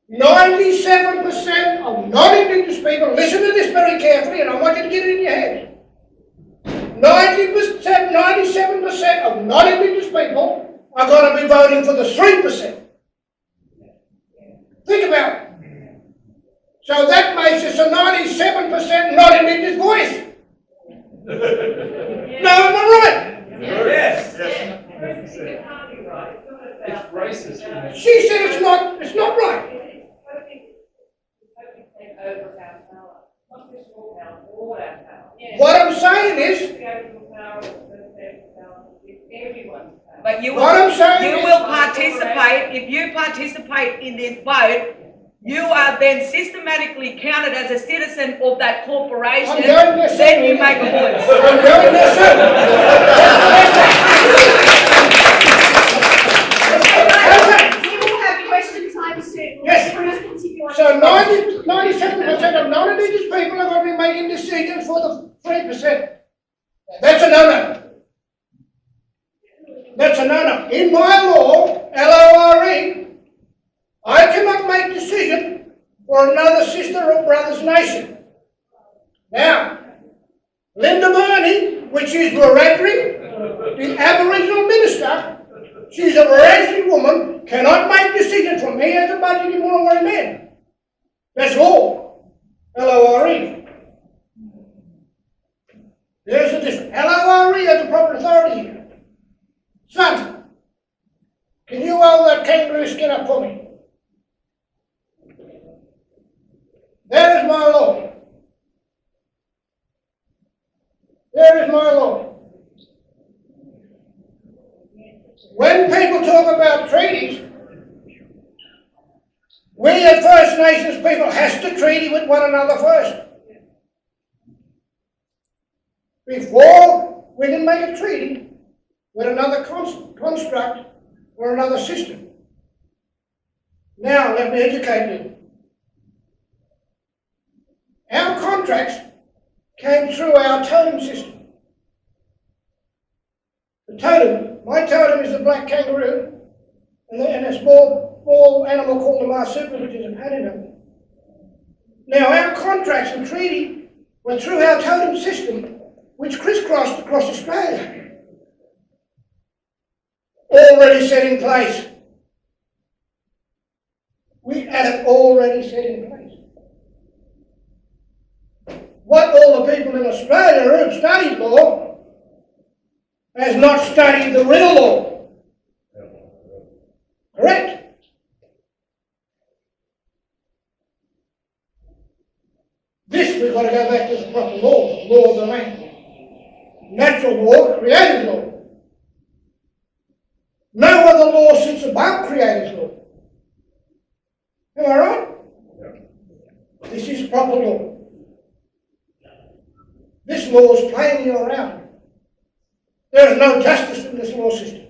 97% of non-Indigenous people, listen to this very carefully and I want you to get it in your head. 97% of non-Indigenous people are going to be voting for the 3%. Think about it. So that makes us a 97% non-Indigenous voice. No, am I right? Yes. It's racist. She said it's not right. What I'm saying is, But you what I'm saying you is, will participate, if you participate in this vote, you are then systematically counted as a citizen of that corporation, I'm going there soon. then you make a voice. I'm going there soon. We will have question time soon. Yes. Please continue on. So 97% of non-Indigenous people are going to be making decisions for the 3%. That's a no-no. That's a no-no. In my law, LORE, I cannot make decision for another sister or brother's nation. Now, Linda Burney, which is Wiradjuri, the Aboriginal minister, she's a Wiradjuri woman, cannot make decisions for me as a budget in Wurrungary man. That's law. LORE. There's a difference. LORE has the proper authority here. Son, can you hold that kangaroo skin up for me? There is my law. There is my law. When people talk about treaties, we as First Nations people has to treaty with one another first. Before we can make a treaty with another construct or another system. Now, let me educate you. Our contracts came through our totem system. The totem, my totem is the black kangaroo, and a small animal called the marsupial, which is a paddington. Now, our contracts and treaty were through our totem system, which crisscrossed across Australia. Already set in place. We had it already set in place. What all the people in Australia who have studied law has not studied the real law. Correct? This we've got to go back to the proper law of the land. Natural law, creative law. No other law sits above creative law. Am I right? proper law. This law is playing you around. There is no justice in this law system.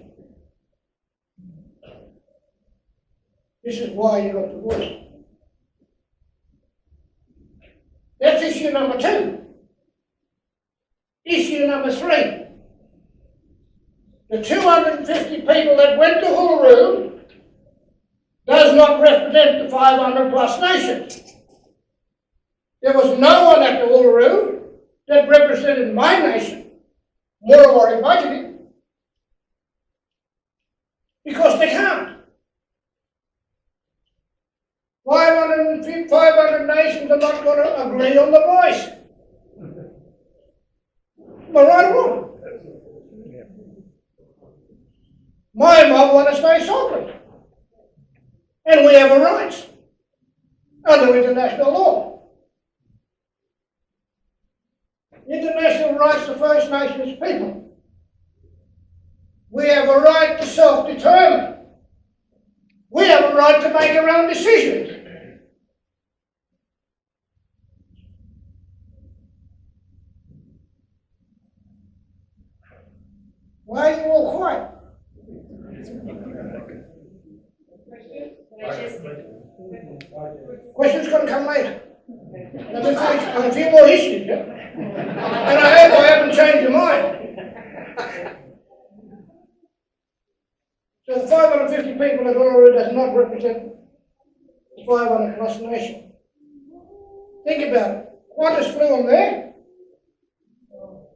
This is why you got divorced. That's issue number 2. Issue number 3. The 250 people that went to Uluru does not represent the 500 plus nations. There was no one at the Uluru that represented my nation, Murrawari budgeting, because they can't. 500 nations are not going to agree on the voice. Am I right or wrong? My mob want to stay sovereign. And we have a right under international law. International rights to First Nations people. We have a right to self-determine. We have a right to make our own decisions. Why are you all quiet? Questions going to come later. Let me take on a few more issues, yeah? And I hope I haven't changed your mind. So the 550 people at Uluru does not represent the 500 plus nation. Think about it. Qantas flew them there.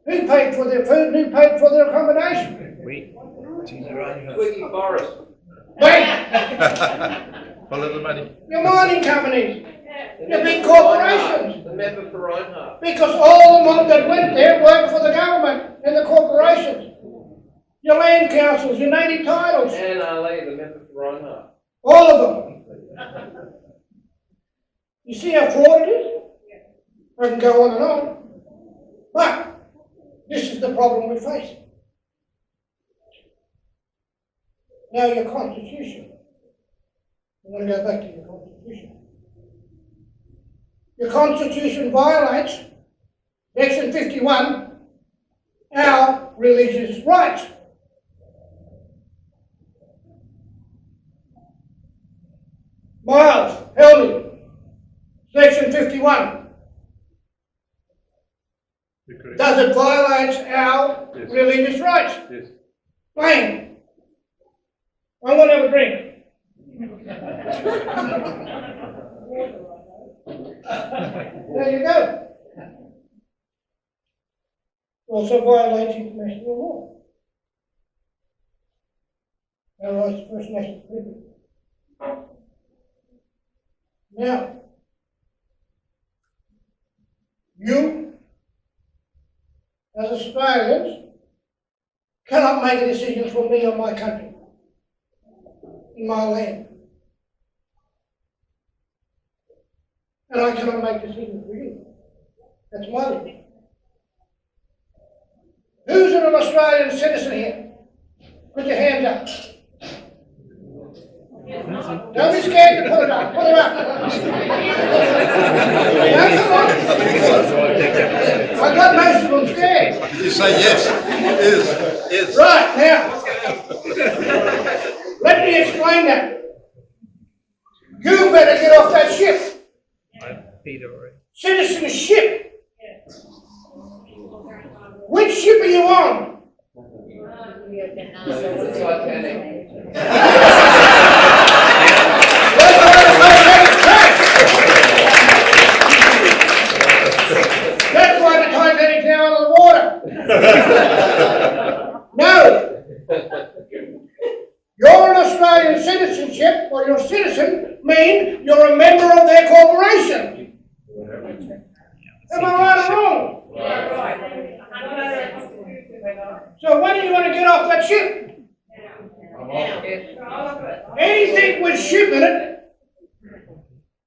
Who paid for their food? Who paid for their accommodation? Twiggy Forest. Wait! Follow the money. Your mining companies. Your big corporations. The member for Reinhardt. Because all the mob that went there worked for the government and the corporations. Your land councils, your native titles. And Ali, the member for Reinhardt. All of them. You see how flawed it is? I can go on and on. But this is the problem we face. Now your constitution. I'm going to go back to your constitution. Your constitution violates Section 51, our religious rights. Miles, help me. Section 51. Does it violate our religious rights? Yes. Fine. I want to have a drink. There you go. Also violates international law. Our rights to First Nations people. Now, you, as Australians, cannot make a decision for me or my country, in my land. And I cannot make decisions for you. That's my land. Who's an Australian citizen here? Put your hands up. Don't be scared to put it up. Put it up. Now, come on. I got most of them scared. You say yes. Is. Right, now. Let me explain that. You better get off that ship. Citizenship. Which ship are you on? The Titanic. That's why the Titanic's now out of the water. No. You're an Australian citizenship, or you're a citizen, mean you're a member of their corporation. Am I right or wrong? So when are you going to get off that ship? Anything with ship in it,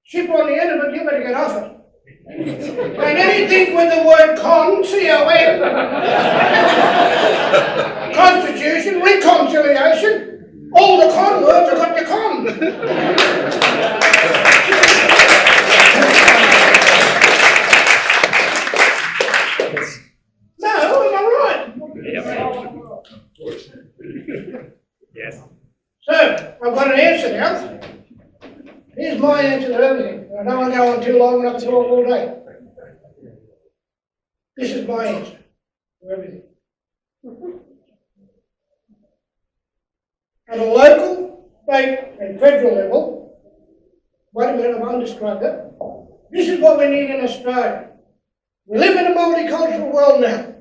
ship on the end of it, you better get off it. And anything with the word con, C-O-N, constitution, reconciliation, all the con words have got the con. my answer to everything. I don't want to go on too long, and I can talk all day. This is my answer to everything. At a local, state, and federal level, wait a minute, I've undescribed it. This is what we need in Australia. We live in a multicultural world now.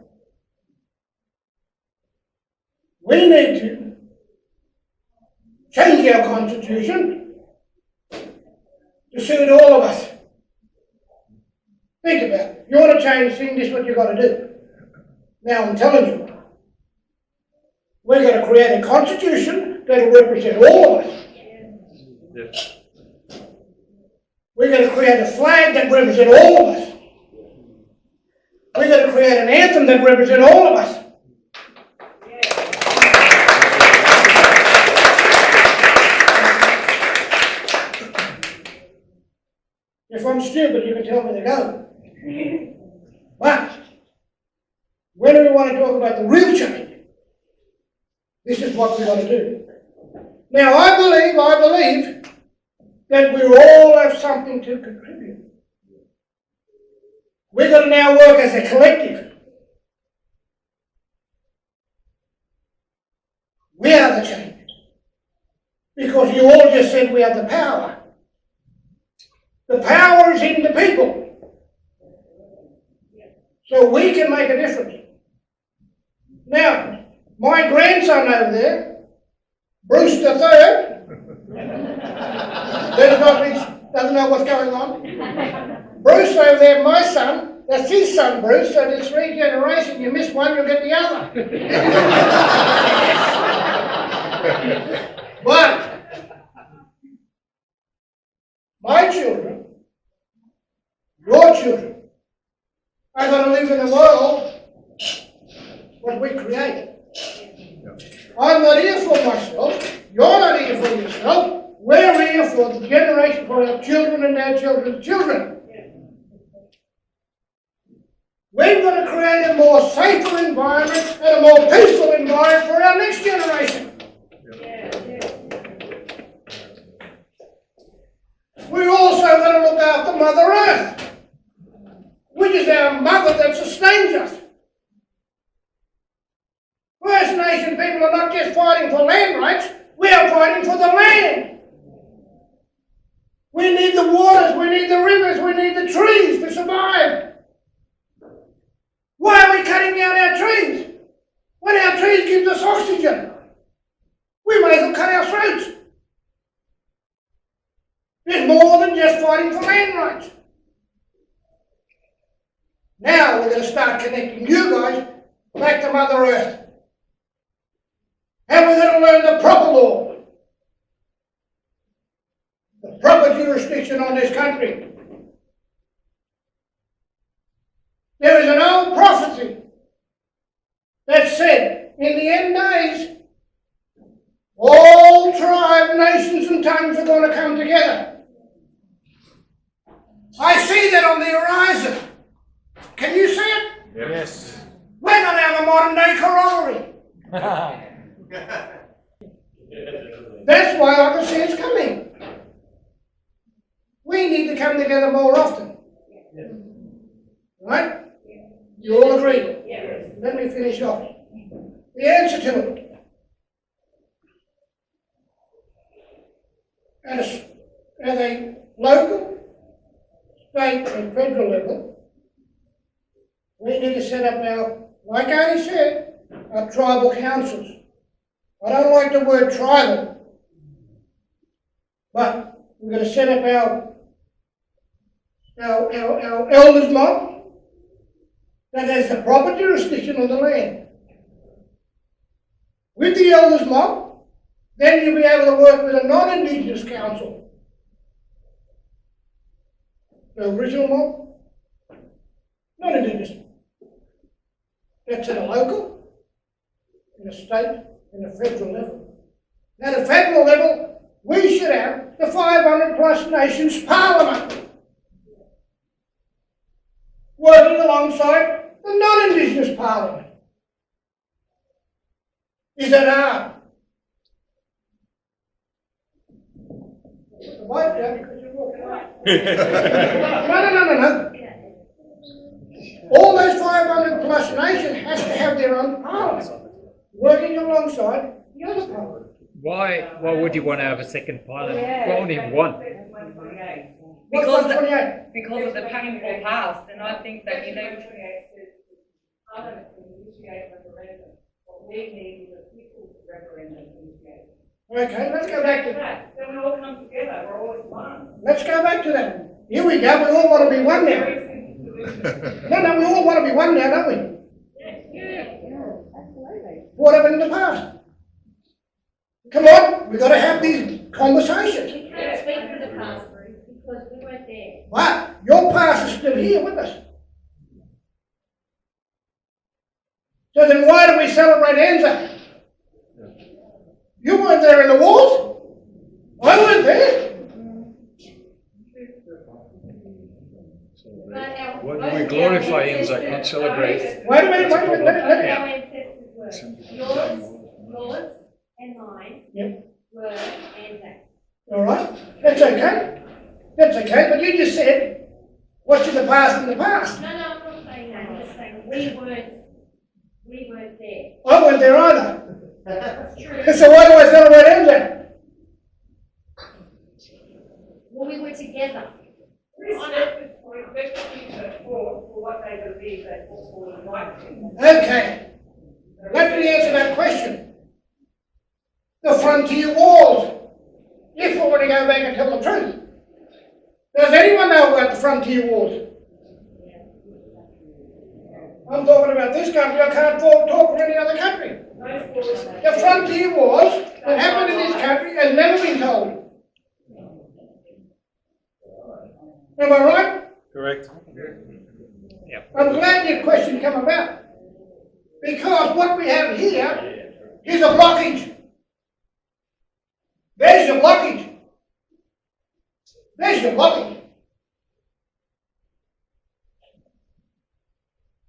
We need to change our constitution to suit all of us. Think about it. If you want to change things, this is what you've got to do. Now I'm telling you, we're going to create a constitution that will represent all of us. We're going to create a flag that represents all of us. We're going to create an anthem that represents all of us. If I'm stupid, you can tell me to go. But when we want to talk about the real change, this is what we want to do. Now, I believe that we all have something to contribute. We're going to now work as a collective. We are the change. Because you all just said we have the power. The power is in the people. So we can make a difference. Now, my grandson over there, Bruce the Third, doesn't know what's going on. Bruce over there, my son, that's his son Bruce, so there's 3 generations. You miss one, you'll get the other. But my children, your children, are going to live in a world what we create. I'm not here for myself. You're not here for yourself. We're here for the generation, for our children and our children's children. We're going to create a more safer environment and a more peaceful environment for our next generation. We're also going to look after Mother Earth, which is our mother that sustains us. First Nation people are not just fighting for land rights, we are fighting for the land. We need the waters, we need the rivers, we need the trees to survive. Why are we cutting down our trees? When our trees give us oxygen, we may as well cut our throats. There's more than just fighting for land rights. Now we're going to start connecting you guys back to Mother Earth. And we're going to learn the proper law, the proper jurisdiction on this country. There is an old prophecy that said, in the end days, all tribes, nations and tongues are going to come together. I see that on the horizon. Can you see it? Yes. We're going to have a modern day corollary. That's why I can see it's coming. We need to come together more often. Right? You all agree? Yes. Let me finish off. The answer to it. At a local, state and federal level, we need to set up our, like Arnie said, our tribal councils. I don't like the word tribal, but we're going to set up our elders mob that has the proper jurisdiction on the land. With the elders mob, then you'll be able to work with a non-Indigenous council. The original mob, non-Indigenous. That's at a local, in a state, and a federal level. At a federal level, we should have the 500 plus nations parliament working alongside the non-Indigenous parliament. Is that hard? Put the mic down because you're No. All those 500 plus nations has to have their own parliament, working alongside the other parliament. Why would you want to have a second parliament? Well, only one. Because 128. Because of the painful past, and I think that you need Okay, let's go back to that. Then we all come together, we're always one. Let's go back to that. Here we go, we all want to be one now. No, we all want to be one now, don't we? What happened in the past? Come on, we've got to have these conversations. We can't speak for the past, Bruce, because we weren't there. But your past is still here with us. So then why do we celebrate Anzac? You weren't there in the wars. I weren't there. Why do we glorify Anzac, not celebrate? Wait a minute. Our ancestors were. Yours and mine were Anzac. All right, that's okay. That's okay, but you just said, what's in the past in the past? No, I'm not saying that, I'm just saying we weren't there. I weren't there either. That's true. So why do I celebrate Anzac? Well, we were together. For what they believe they fought for the right thing. Okay, let me answer that question. The frontier wars. If we were to go back and tell the truth. Does anyone know about the frontier wars? I'm talking about this country, I can't talk for any other country. The frontier wars that happened in this country has never been told. Am I right? Correct. I'm glad your question came about. Because what we have here is a blockage. There's your blockage. There's your blockage.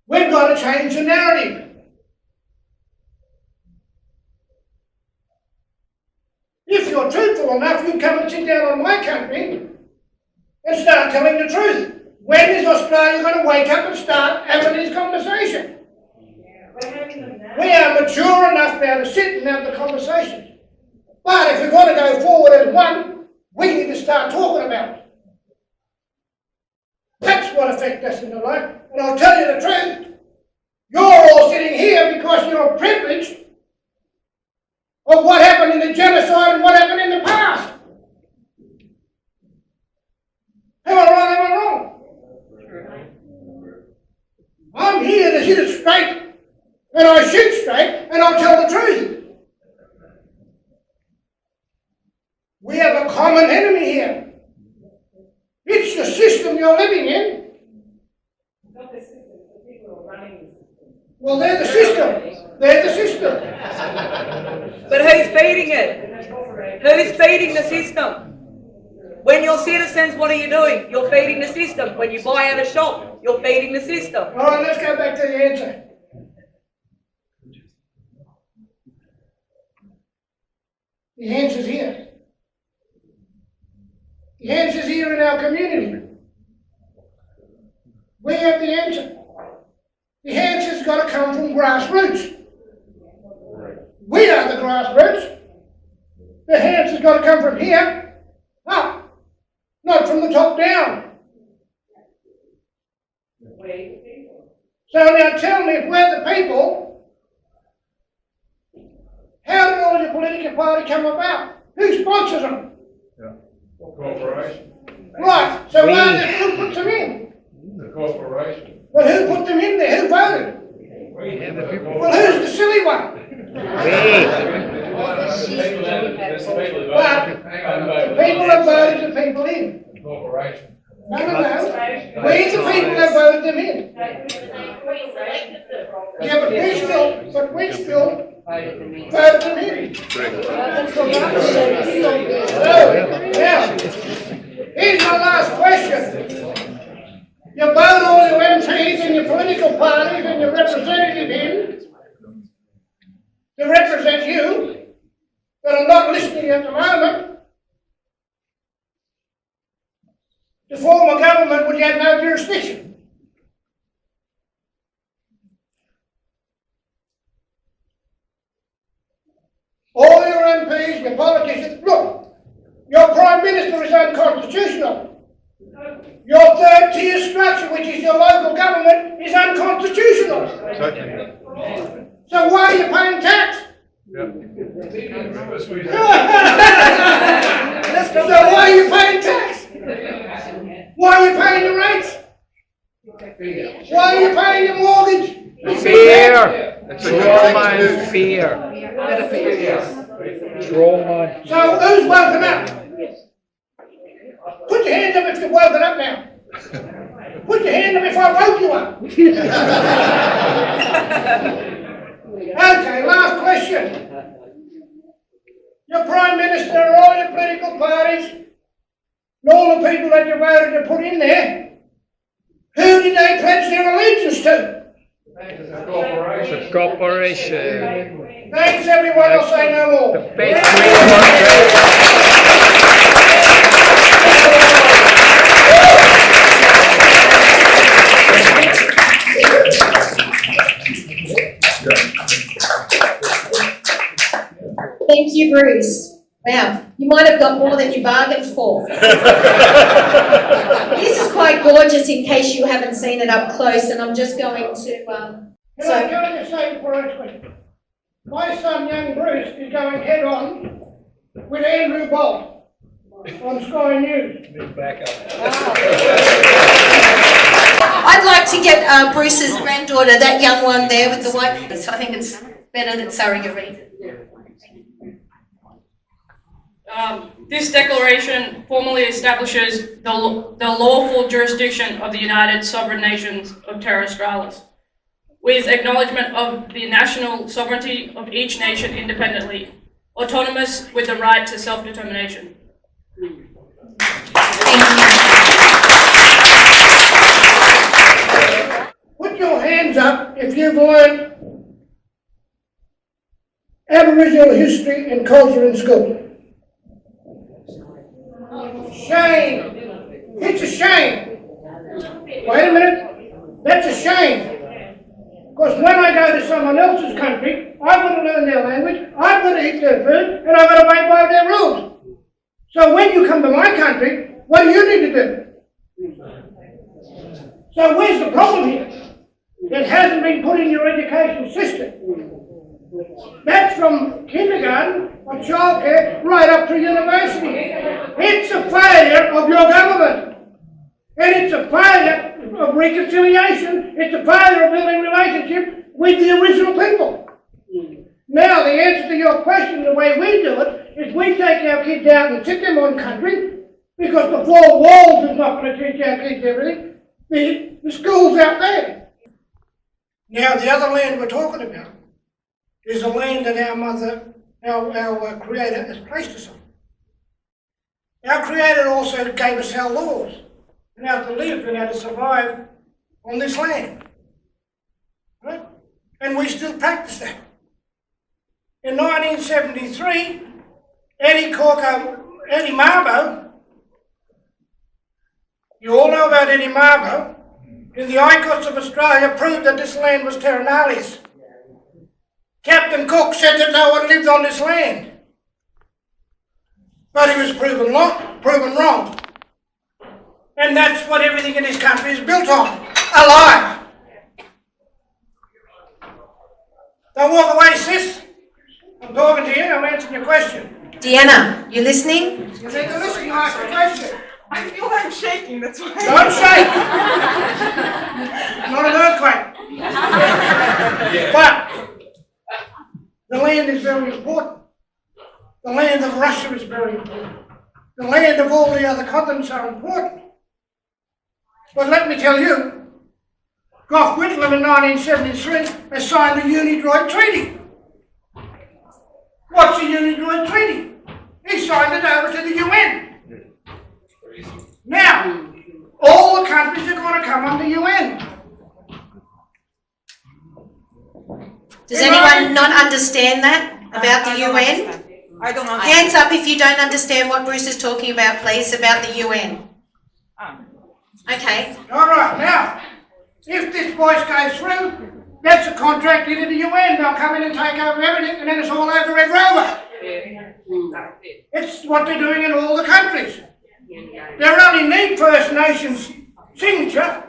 We've got to change the narrative. If you're truthful enough, you come and sit down on my country and start telling the truth. When is Australia going to wake up and start having this conversation? We are mature enough now to sit and have the conversation. But if we're going to go forward as one, we need to start talking about it. That's what affects us in the life. And I'll tell you the truth. You're all sitting here because you're privileged of what happened in the genocide and what happened in the past. Am I right, am I wrong? I'm here to hit it straight, and I shoot straight, and I'll tell the truth. We have a common enemy here. It's the system you're living in. Not the system, the people who are running the system. Well, they're the system. They're the system. But who's feeding it? Who's feeding the system? When you're citizens, what are you doing? You're feeding the system. When you buy at a shop, you're feeding the system. All right, let's go back to the answer. The answer's here. The answer's here in our community. We have the answer. The answer's got to come from grassroots. We are the grassroots. The answer's got to come from here up, not from the top down. So now tell me, if we're the people, how did all the political party come about? Who sponsors them? Corporation. Right, so who puts them in? The corporation. Well, who put them in there? Who voted? Yeah, the people. Well, who's the silly one? Well, the people that voted the people in. Corporation. No. We're the people that voted them in. Yeah, but we still voted them in. Now, here's my last question. You vote all your MPs and your political parties and your representatives in to represent you that are not listening at the moment. to form a government which had no jurisdiction. All your MPs, your politicians, look, your Prime Minister is unconstitutional. Your third tier structure, which is your local government, is unconstitutional. So why are you paying tax? So why are you paying tax? Why are you paying your rates? Why are you paying your mortgage? Fear! It's a good Trauma thing to and do. fear. Trauma. So who's woken up? Put your hands up if you've woken up now. Put your hand up if I woke you up. Okay, last question. Your Prime Minister, all your political parties, and all the people that you voted to put in there, who did they pledge their allegiance to? The corporation. Thanks everyone, I'll say no more. The fake Thank you, Bruce. Wow, you might have got more than you bargained for. This is quite gorgeous in case you haven't seen it up close, and I'm just going to, Can I just say before I question? My son, young Bruce, is going head on with Andrew Bolt on Sky News. I'd like to get Bruce's granddaughter, that young one there with the white face. I think it's better that Surrey read it. This declaration formally establishes the lawful jurisdiction of the United Sovereign Nations of Terra Australis, with acknowledgement of the national sovereignty of each nation independently, autonomous with the right to self-determination. Put your hands up if you've learned Aboriginal history and culture in school. Shame. It's a shame. Wait a minute. That's a shame. Because when I go to someone else's country, I've got to learn their language, I've got to eat their food, and I've got to abide by their rules. So when you come to my country, what do you need to do? So where's the problem here? It hasn't been put in your education system. That's from kindergarten or childcare right up to university. It's a failure of your government. And it's a failure of reconciliation. It's a failure of building relationship with the original people. Now, the answer to your question, the way we do it, is we take our kids out and sit them on country, because the four walls is not going to teach our kids everything. The school's out there. Now, the other land we're talking about is a land that our mother, our Creator has placed us on. Our Creator also gave us our laws and how to live and how to survive on this land. Right? And we still practice that. In 1973, Eddie Mabo, you all know about Eddie Mabo, in the High Courts of Australia proved that this land was terra nullius. Captain Cook said that no one lived on this land. But he was proven wrong. And that's what everything in this country is built on. A lie. Don't walk away, sis. I'm talking to you, I'm answering your question. Deanna, you listening? You need to listen to ask the question. I feel I'm shaking, that's why. Don't shake. Not an earthquake. But the land is very important. The land of Russia is very important. The land of all the other continents are important. But let me tell you, Gough Whitlam in 1973 has signed the Unidroit Treaty. What's the Unidroit Treaty? He signed it over to the UN. Now, all the countries are going to come under UN. Does anyone not understand that about the UN? I don't know. Hands up if you don't understand what Bruce is talking about, please, about the UN. Okay, All right, now, if this voice goes through, that's a contract into the UN. They'll come in and take over everything, and then it's all over Red Rover. It's what they're doing in all the countries. They only need First Nations signature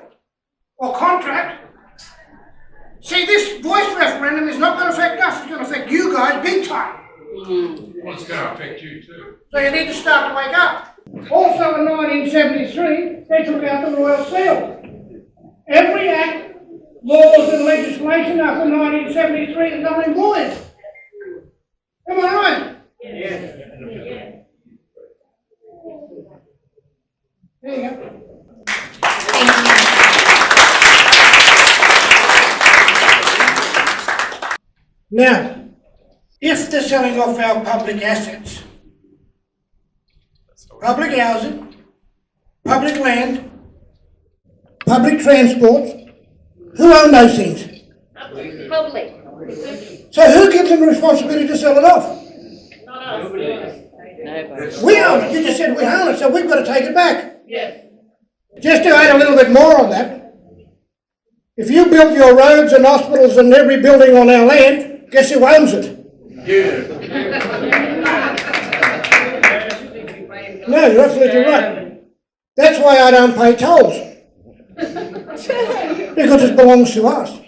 or contract. See, this voice referendum is not going to affect us, it's going to affect you guys big time. Well, it's going to affect you too. So you need to start to wake up. Also in 1973, they took out the Royal Seal. Every act, laws and legislation after 1973 is null and void. Am I right? Yes. There you go. Now, if they're selling off our public assets, public housing, public land, public transport, who own those things? Public. So who gives them the responsibility to sell it off? We own it. You just said we own it, so we've got to take it back. Yes. Just to add a little bit more on that, if you built your roads and hospitals and every building on our land, guess who owns it? No, you're absolutely right. That's why I don't pay tolls. Because it belongs to us.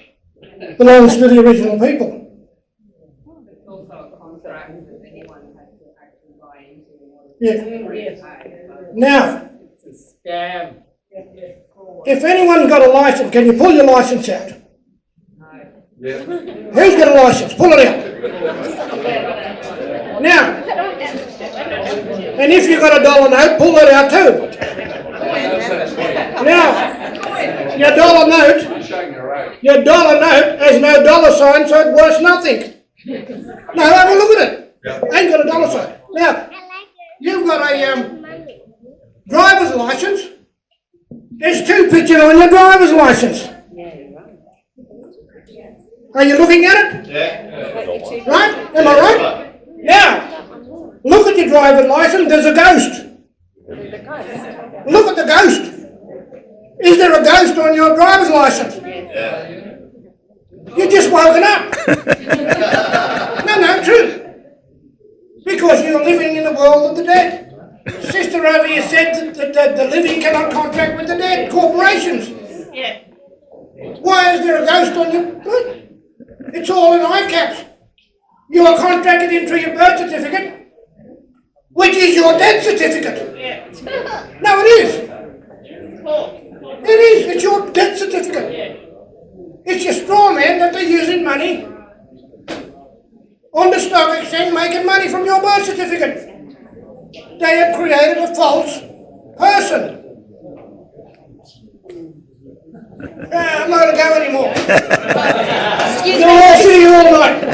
It belongs to the original people. It's also a contract that anyone has to actually buy into. Yeah. Now, Scam. if anyone's got a license, can you pull your license out? Yeah. Who's got a license? Pull it out. Now, and if you've got a dollar note, pull it out too. Now, your dollar note has no dollar sign, so it's worth nothing. Now, have a look at it. Ain't got a dollar sign. Now, you've got a driver's license. There's two pictures on your driver's license. Are you looking at it? Yeah. Right? Am I right? Now, look at your driver's license. There's a ghost. Look at the ghost. Is there a ghost on your driver's license? Yeah. You're just woken up. No, true. Because you're living in the world of the dead. Sister over here said that the living cannot contract with the dead. Corporations. Yeah. Why is there a ghost on your... Good. It's all in ICAPs. You are contracted into your birth certificate, which is your death certificate. Yeah. No, it is. It is. It's your death certificate. It's your straw man that they're using money on the stock exchange, making money from your birth certificate. They have created a false person. I'm not going to go anymore. excuse You'll all me. sit here all night.